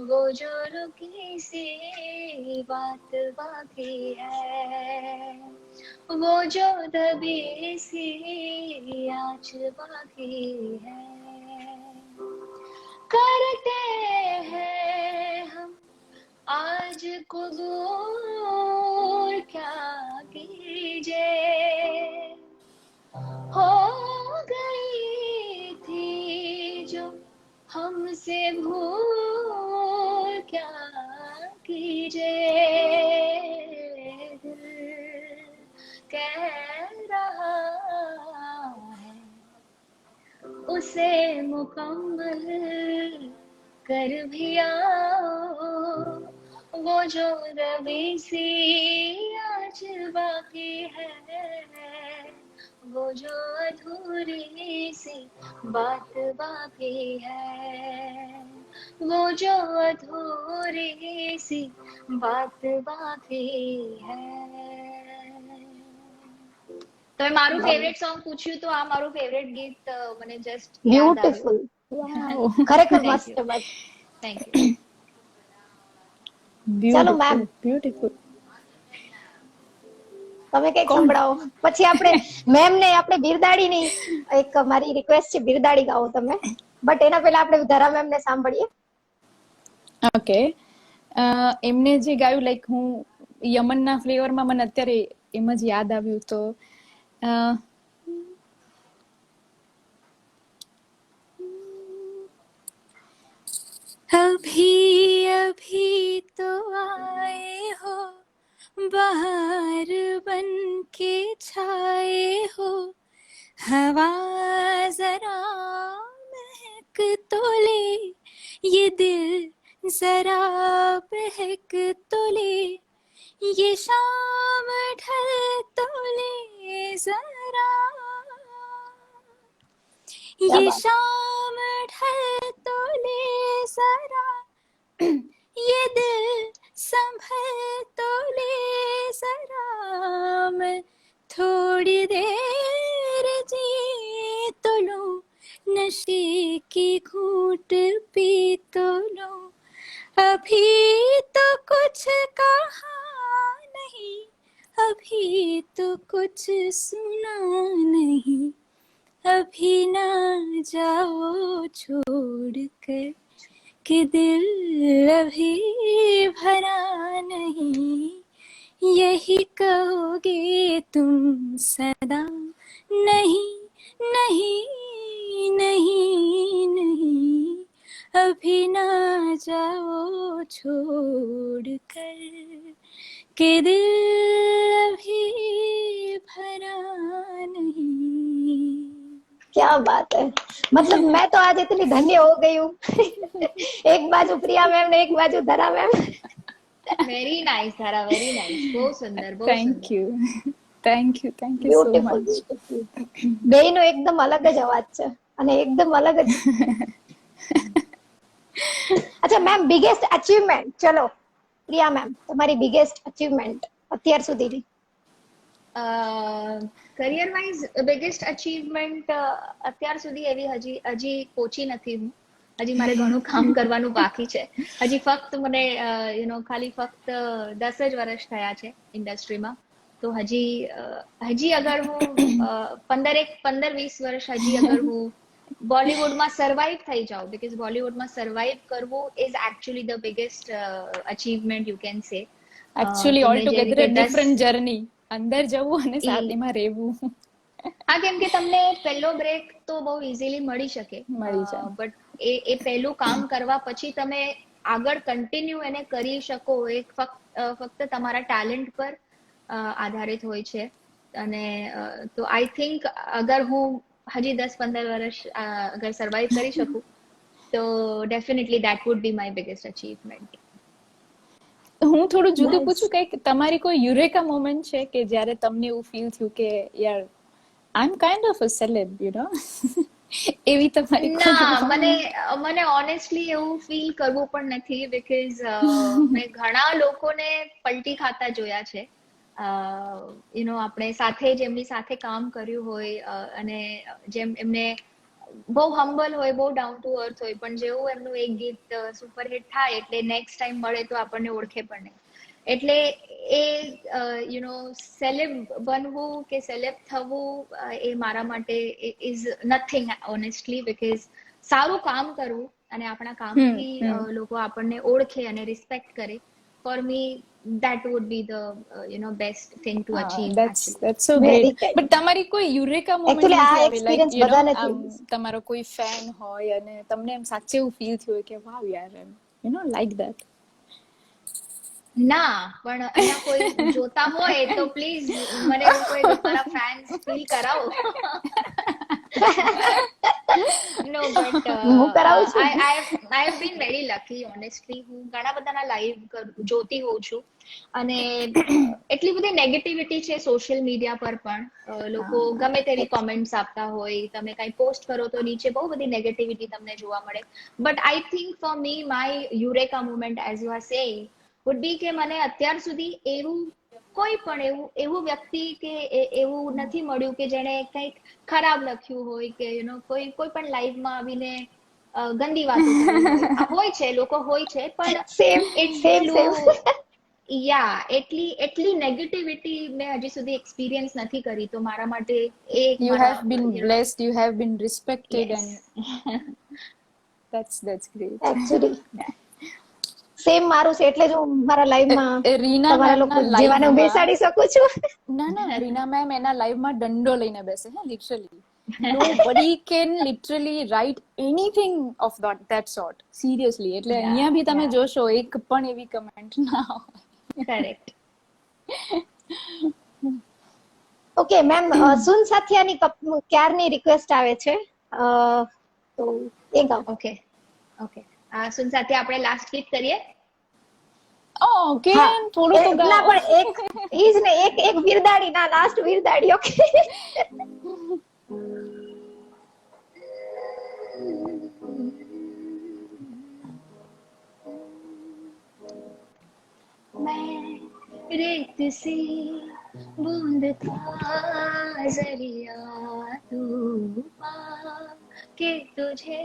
Speaker 2: वो जो रुकी सी बात बाकी है, वो जो दबी सी आज बाकी है, करते हैं हम आज कबूल क्या कीजिए, हो गई थी जो हमसे भूल क्या कीजिए, दिल कह रहा है उसे मुकम्मल कर भी आओ, वो जो दबी सी आज बाकी है, वो जो अधूरी सी बात बाकी है, वो जो अधूरी सी बात बाकी है. તમે મારું ફેવરેટ સોંગ પૂછ્યું તો આ મારું ફેવરેટ ગીત મને જસ્ટ યાદ આવ્યું.
Speaker 1: બ્યુટીફુલ, ખરેખર
Speaker 2: થેન્ક
Speaker 1: મસ્ત.
Speaker 2: You,
Speaker 1: bus
Speaker 2: thank you.
Speaker 1: ચાલો મેમ,
Speaker 3: બ્યુટીફુલ.
Speaker 1: તમે કઈક સંભળાવો, પછી આપણે મેમ ને આપણે બિરદાડી ની એક મારી રિક્વેસ્ટ છે, બિરદાડી ગાઓ તમે. બટ એના પહેલા આપણે ધરા મેમ ને સાંભળીએ.
Speaker 3: ઓકે, એમને જે ગાયું, લાઈક હું યમનના ફ્લેવરમાં મને અત્યારે એમ જ યાદ આવ્યું. તો अभी अभी तो आए हो, बाहर बन के छाए हो, हवा जरा महक तो ले, ये दिल जरा बहक तो ले, ये शाम ढल तो ले जरा,
Speaker 1: क्या
Speaker 3: ये
Speaker 1: बात.
Speaker 3: शाम ढल तो ले जरा, ये दिल संभल तो ले जरा, मैं थोड़ी देर जी तो लूं, नशे की घूंट पी तो लूं, अभी तो कुछ कहा नहीं, अभी तो कुछ सुना नहीं, अभी ना जाओ छोड़ कर कि दिल अभी भरा नहीं, यही कहोगे तुम सदा, नहीं नहीं नहीं नहीं, अभी ना जाओ छोड़ कर कि दिल अभी भरा नहीं.
Speaker 1: क्या बात है. मतलब मैं तो आज इतनी धन्य हो गई हूँ. एक बाजू प्रिया मैम ने, एक बाजू Dhara ma'am.
Speaker 2: Very nice Dhara, very nice. બહુ સુંદર, બહુ
Speaker 3: થેન્ક
Speaker 2: સુંદર.
Speaker 3: You, thank you, thank you so
Speaker 1: beautiful.
Speaker 3: Much.
Speaker 1: બેયનો એકદમ અલગ જ અવાજ છે અને એકદમ અલગ જ. અચ્છા મેમ, બિગેસ્ટ અચીવમેન્ટ, ચલો પ્રિયા મેમ, તમારી બિગેસ્ટ અચીવમેન્ટ અત્યાર સુધીની.
Speaker 2: કરિયર વાઇઝ બિગેસ્ટ અચીવમેન્ટ અત્યાર સુધી એવી હજી પહોંચી નથી હું. હજી મારે ઘણું કામ કરવાનું બાકી છે. હજી ફક્ત મને ખાલી ફક્ત 10 જ વર્ષ થયા છે ઇન્ડસ્ટ્રીમાં. તો હજી અગર હું 15-20 વર્ષ હજી અગર હું બોલિવૂડમાં સર્વાઈવ થઈ જાઉં, બીકોઝ બોલિવૂડમાં સર્વાઈવ કરવું is actually the biggest achievement you can say.
Speaker 3: Actually all together different journey, અંદર જવું અને સાથેમાં રહેવું.
Speaker 2: હા, કેમ કે તમને પહેલો બ્રેક તો બહુ ઇઝીલી મળી શકે,
Speaker 3: મળી જાય,
Speaker 2: બટ એ પહેલું કામ કરવા પછી તમે આગળ કન્ટિન્યુ એને કરી શકો એ ફક્ત તમારા ટેલેન્ટ પર આધારિત હોય છે. અને તો આઈ થિંક અગર હું હજી 10-15 વર્ષ અગર સર્વાઈવ કરી શકું તો definitely that would be my biggest achievement.
Speaker 3: હું થોડું જુદું પૂછું કે તમારી કોઈ યુરેકા મોમેન્ટ છે કે જ્યારે તમને એવું ફીલ થયું કે યાર I am kind of a celeb, you know? એવી તમારી
Speaker 2: ના, મને ઓનેસ્ટલી એવું ફીલ કરવું પણ નથી, બીકોઝ મેં ઘણા લોકોને પલટી ખાતા જોયા છે. આપણે સાથે જેમની સાથે કામ કર્યું હોય અને જેમ એમને બહુ હમ્બલ હોય, બહુ ડાઉન ટુ અર્થ હોય, પણ જેવું એમનું એક ગીત સુપરહિટ થાય એટલે નેક્સ્ટ ટાઈમ મળે તો આપણને ઓળખે પણ નહીં. એટલે એ સેલેબ બનવું કે સેલેબ થવું એ મારા માટે ઇઝ નથિંગ ઓનેસ્ટલી, બીકોઝ સારું કામ કરવું અને આપણા કામથી લોકો આપણને ઓળખે અને રિસ્પેક્ટ કરે, for me that would be the best thing to achieve.
Speaker 3: That's so great. But તમારી કોઈ યુરેકા મોમેન્ટ
Speaker 1: Actually, આ
Speaker 3: નથી આવી,
Speaker 1: experience
Speaker 3: like
Speaker 1: બધાને થયું.
Speaker 3: તમારો કોઈ ફેન હોય અને તમને એમ સાચે એવું ફીલ થયું કે વાવ યાર, એમ લાઈક ધેટ?
Speaker 2: ના, પણ અહીંયા કોઈ જોતા હોય તો પ્લીઝ મને એવું કોઈ મારા ફેન્સ ફીલ કરાવો. No, but
Speaker 1: હું કરાવું છું.
Speaker 2: I have been very lucky, honestly. હું ઘણા બધાના લાઈવ જોતી હોઉં છું અને એટલી બધી નેગેટિવિટી છે સોશિયલ મીડિયા પર પણ. લોકો ગમે તેવી કોમેન્ટ્સ આપતા હોય, તમે કઈ પોસ્ટ કરો તો નીચે બહુ બધી નેગેટિવિટી તમને જોવા મળે. But I think for me my Eureka moment as you are saying would be કે મને અત્યાર સુધી કોઈ પણ એવું વ્યક્તિ કે એવું નથી મળ્યું કે જેણે કંઈક ખરાબ લખ્યું હોય કે કોઈ પણ લાઈવમાં આવીને ગંદી વાતો કરી હોય છે, લોકો હોય છે, પણ એટલી નેગેટિવિટી મેં હજી સુધી એક્સપિરિયન્સ નથી કરી. તો મારા માટે
Speaker 3: you have been blessed, you have been respected, and that's great.
Speaker 1: Actually same મારું છે, એટલે જ હું મારા લાઈવમાં
Speaker 3: રીના
Speaker 1: તમારા લોકો જેવાને હું બેસાડી શકું છું.
Speaker 3: ના રીના મેમ એના લાઈવમાં દંડો લઈને બેસે, હે, literally. nobody can literally write anything of that sort. Seriously. એટલે અહીંયા બી તમે જોશો એક પણ એવી કમેન્ટ ના હોય.
Speaker 2: કરેક્ટ.
Speaker 1: ઓકે મેમ, સુન સાથિયાની ક્યારની રિક્વેસ્ટ આવે છે, તો એ ગાઓ.
Speaker 2: ઓકે ઓકે, સુન સાથે આપણે લાસ્ટ ગીત કરીએ.
Speaker 3: ઓકે, થોડું તો
Speaker 1: ના
Speaker 3: ગાઓ.
Speaker 1: પણ એક ઈજ ને એક વિરદાડી, ના લાસ્ટ વિરદાડી. ઓકે
Speaker 2: मैं रेत सी बूंद था जरिया तू के तुझे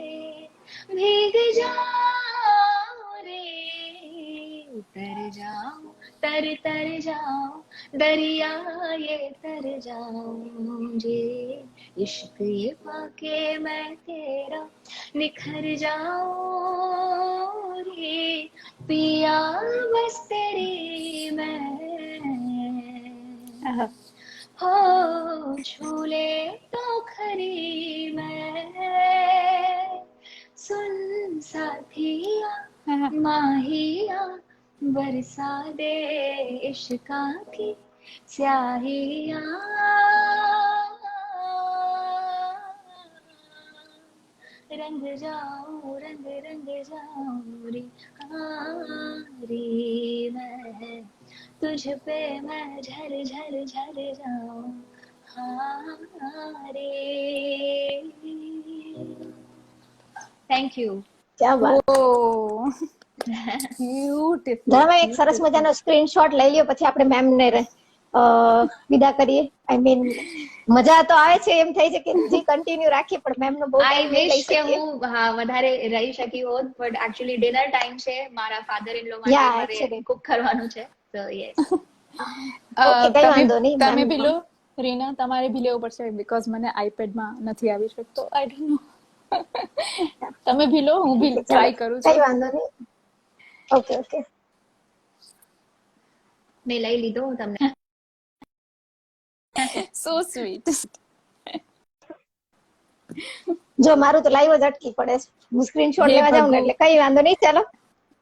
Speaker 2: भीग जाऊं रे, तर जाऊं तर तर जाऊं दरिया ये तर जाऊं जे, इश्क ये पाके मैं तेरा निखर जाऊं रे, पिया बस तेरी मैं हो झूले तो खरी मैं, सुन साथिया माहिया बरसा दे इश्का की स्याहिया, रंग जाऊं रंग रंग जाऊं रे, रे मैं तुझ पे मैं झर झर झर जाऊं रे. Thank you.
Speaker 1: ક્યા વાત.
Speaker 3: બ્યુટીફુલ.
Speaker 1: જરા મેમ એક સરસ મજાનો સ્ક્રીનશોટ લઈ લ્યો, પછી આપણે મેમ ને વિદા કરીએ. આઈ મીન મજા તો આવે છે, એમ થાય છે કે જી કન્ટિન્યુ રાખીએ, પણ મેમ નો બહુ
Speaker 2: આઈ
Speaker 1: time નહીં લઈ
Speaker 2: વિશ કે
Speaker 1: શકીએ.
Speaker 2: હું વધારે રહી શકી હોત, બટ એકચ્યુઅલી ડિનર ટાઈમ છે, મારા ફાધર ઇન લો
Speaker 1: Yeah,
Speaker 2: માટે
Speaker 1: actually.
Speaker 2: કુક કરવાનું છે, તો યસ.
Speaker 1: Okay, કઈ વાંધો નહીં,
Speaker 3: તમે
Speaker 1: ma'am.
Speaker 3: બી લો રીના, તમારે બી લેવું પડશે બીકોઝ મને આઈપેડ માં નથી આવી શકતો. I don't know. તમે બી લો, હું બી ટ્રાય કરું
Speaker 1: કઈ
Speaker 3: છું.
Speaker 1: વાંધો નહીં. Okay okay.
Speaker 2: મેં લઈ લીધો હું તમને.
Speaker 3: So sweet.
Speaker 1: જો મારું તો લાઈવ જ અટકી પડે છે, હું સ્ક્રીનશોટ
Speaker 3: હે
Speaker 1: લેવા જાઉં ને
Speaker 3: ભગવાન.
Speaker 1: એટલે કઈ વાંધો નહીં. ચાલો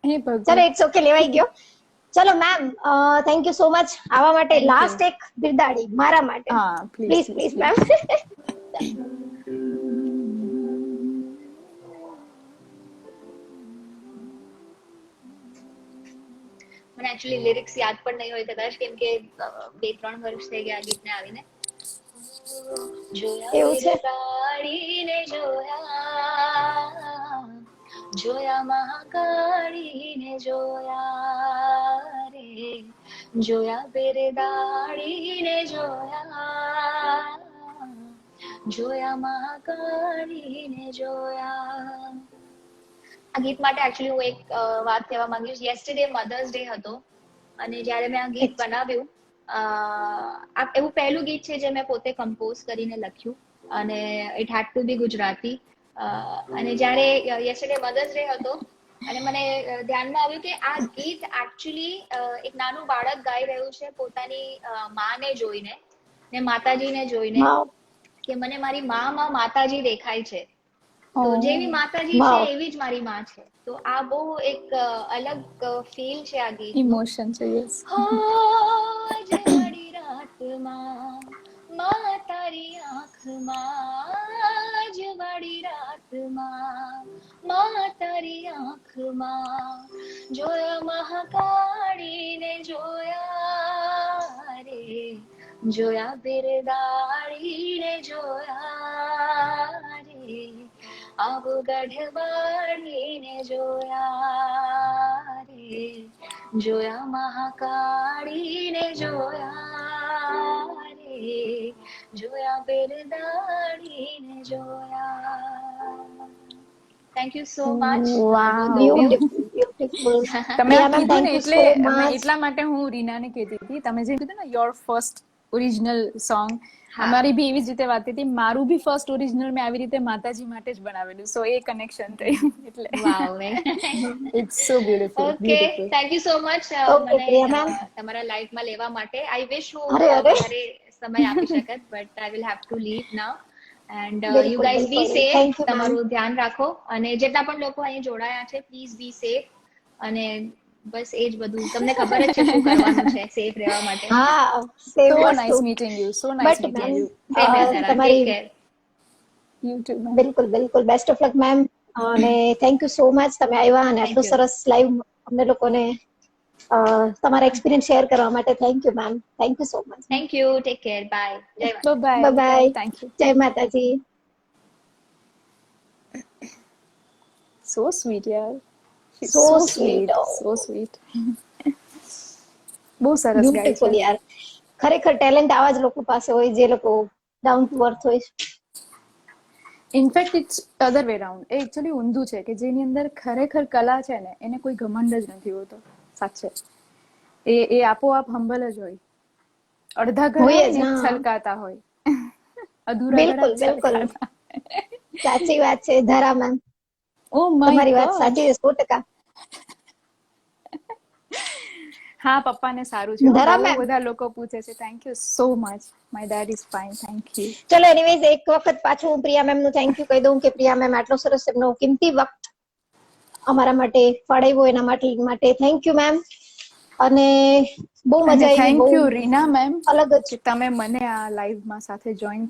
Speaker 3: હે
Speaker 1: ચલો,
Speaker 3: ભગવાન.
Speaker 1: ઇટ્સ ઓકે, લેવાઈ ગયો. ચલો ma'am, thank you so much આવા માટે.
Speaker 2: Thank you.
Speaker 1: લાસ્ટ એક બિરદાડી મારા માટે,
Speaker 3: હા
Speaker 1: પ્લીઝ
Speaker 3: પ્લીઝ
Speaker 1: પ્લીઝ મેમ.
Speaker 2: મને એકચ્યુઅલી લિરિક્સ યાદ પણ નહીં હોય કદાચ, કેમ કે 2-3 વર્ષ થઈ ગયા આ ગીતને આવીને. જોયા
Speaker 1: એવું છે?
Speaker 2: બિરદાડીને જોયા, જોયા મહાકાળીને જોયા રે, જોયા બિરદાડીને જોયા, જોયા મહાકાળીને જોયા. આ ગીત માટે એકચ્યુઅલી હું એક વાત કહેવા માંગીશ. યેસ્ટરડે મધર્સ ડે હતો, અને જ્યારે મેં આ ગીત બનાવ્યું, આ એવું પહેલું ગીત છે જે મેં પોતે કમ્પોઝ કરીને લખ્યું, અને ઇટ હેડ ટુ બી ગુજરાતી. અને જ્યારે યેસ્ટરડે મધર્સ ડે હતો, અને મને ધ્યાનમાં આવ્યું કે આ ગીત એકચ્યુઅલી એક નાનું બાળક ગાઈ રહ્યું છે પોતાની માને જોઈને ને માતાજીને જોઈને, કે મને મારી માં માતાજી દેખાય છે, તો જેવી માતાજી છે એવી જ મારી માં છે. તો આ બહુ એક અલગ ફીલ છે આ ગીત.
Speaker 3: ઇમોશન છે. યસ.
Speaker 2: આજ વડી રાતમાં માં તારી આંખમાં, આજ વડી રાતમાં માં તારી આંખમાં, જોયા મહાકાળીને જોયા રે, જોયા બિરદાડીને જોયા રે, આબ ગઢવાડીને જોયા રે, જોયા મહાકાળીને જોયા રે, જોયા બિરદાડીને જોયા. Thank you so much.
Speaker 1: Beautiful.
Speaker 3: તમે
Speaker 1: Yeah, ma'am,
Speaker 3: કીધું
Speaker 1: thank
Speaker 3: ને
Speaker 1: you
Speaker 3: એટલે
Speaker 1: so
Speaker 3: મેં
Speaker 1: much.
Speaker 3: એટલા માટે હું રીનાને કહેતી હતી, તમે જે કીધું ને યોર ફર્સ્ટ ઓરિજિનલ સોંગ,
Speaker 2: હા.
Speaker 3: અમારી બી એવી જ રીતે વાત હતી. મારું બી ફર્સ્ટ ઓરિજિનલ મેં આવી રીતે માતાજી માટે જ બનાવેલું, સો એ કનેક્શન થયું. એટલે
Speaker 2: wow.
Speaker 3: It's so beautiful.
Speaker 2: Okay, thank you so much
Speaker 1: Okay, Priya
Speaker 2: મને
Speaker 1: ma'am.
Speaker 2: તમારા લાઈફમાં લેવા માટે. આઈ વિશ હું
Speaker 1: અરે, અરે.
Speaker 2: વધારે સમય આપી શકત, but I will have to leave now. And you
Speaker 1: બિલકુલ,
Speaker 2: ગાઈઝ બી
Speaker 1: બિલકુલ.
Speaker 2: Safe,
Speaker 1: Thank you, ma'am.
Speaker 2: તમારું ધ્યાન રાખો, અને જેટલા પણ લોકો અહીં જોડાયા છે પ્લીઝ બી સેફ. અને બસ એ જ બધું, તમને ખબર જ છે શું કરવાનું છે સેફ રહેવા માટે.
Speaker 1: હા, સેમ
Speaker 3: સો
Speaker 1: વસ્તુ.
Speaker 3: Nice meeting you, so nice
Speaker 1: but
Speaker 3: meeting
Speaker 1: ma'am,
Speaker 3: you.
Speaker 2: Same take
Speaker 1: તમારી
Speaker 2: કેર.
Speaker 3: યુટ્યુબ
Speaker 1: બિલકુલ બિલકુલ બેસ્ટ ઓફ લક મેમ. અને થેન્ક યુ સો મચ, તમે આવ્યા અને આટલું
Speaker 2: Thank you.
Speaker 1: સરસ લાઈવ અમને લોકોને તમારા એક્સપિરિયન્સ શેર કરવા માટે. Thank you ma'am, thank you so much.
Speaker 2: Thank you, take care, bye, જય માતા.
Speaker 3: Bye
Speaker 1: bye,
Speaker 3: thank you.
Speaker 1: જય માતાજી.
Speaker 3: સો સ્વીટ યાર,
Speaker 1: so
Speaker 3: so
Speaker 1: sweet,
Speaker 3: sweet, so sweet. બહુ સરસ ગાય છે.
Speaker 1: બ્યુટીફુલ યાર. ખરેખર ટેલેન્ટ આવા જ લોકો પાસે હોય, જે લોકો ડાઉન ટુ અર્થ હોય.
Speaker 3: In fact it's other way round. એ એકચ્યુઅલી ઊંધું છે કે જેની અંદર ખરેખર કલા છે ને એને કોઈ ઘમંડ જ નથી હોતો. સાચે એ આપોઆપ હંબલ જ હોય. અડધા ઘર
Speaker 1: હોય
Speaker 3: હોય
Speaker 1: જ,
Speaker 3: ને
Speaker 1: હા.
Speaker 3: છલકાતા હોય, અધૂરા ઘર
Speaker 1: બિલકુલ
Speaker 3: જ
Speaker 1: બિલકુલ,
Speaker 3: છલકાતા.
Speaker 1: સાચી વાત છે ધરા મેમ.
Speaker 3: ઓ માય
Speaker 1: તમારી વાત
Speaker 3: ગોડ.
Speaker 1: સાચી છે 100%.
Speaker 3: હા, પપ્પાને સારું છે.
Speaker 1: ધરા
Speaker 3: બહુ
Speaker 1: મેમ,
Speaker 3: બધા લોકો પૂછે છે. Thank you so much. My dad is fine, thank you.
Speaker 1: ચલો એનીવેઝ એક વખત પાછું હું પ્રિયા મેમ નું થેન્ક યુ કહી દઉં કે પ્રિયા મેમ આટલો સરસ એમનો કિંમતી વખત અમારા માટે ફાળવ્યો, એના માટે થેન્ક યુ મેમ. અને બહુ
Speaker 3: અને
Speaker 1: મજા આવી,
Speaker 3: થેન્ક
Speaker 1: બહુ
Speaker 3: યુ રીના મેમ
Speaker 1: અલગ જ.
Speaker 3: કે તમે મને આ લાઈવમાં સાથે જોઈન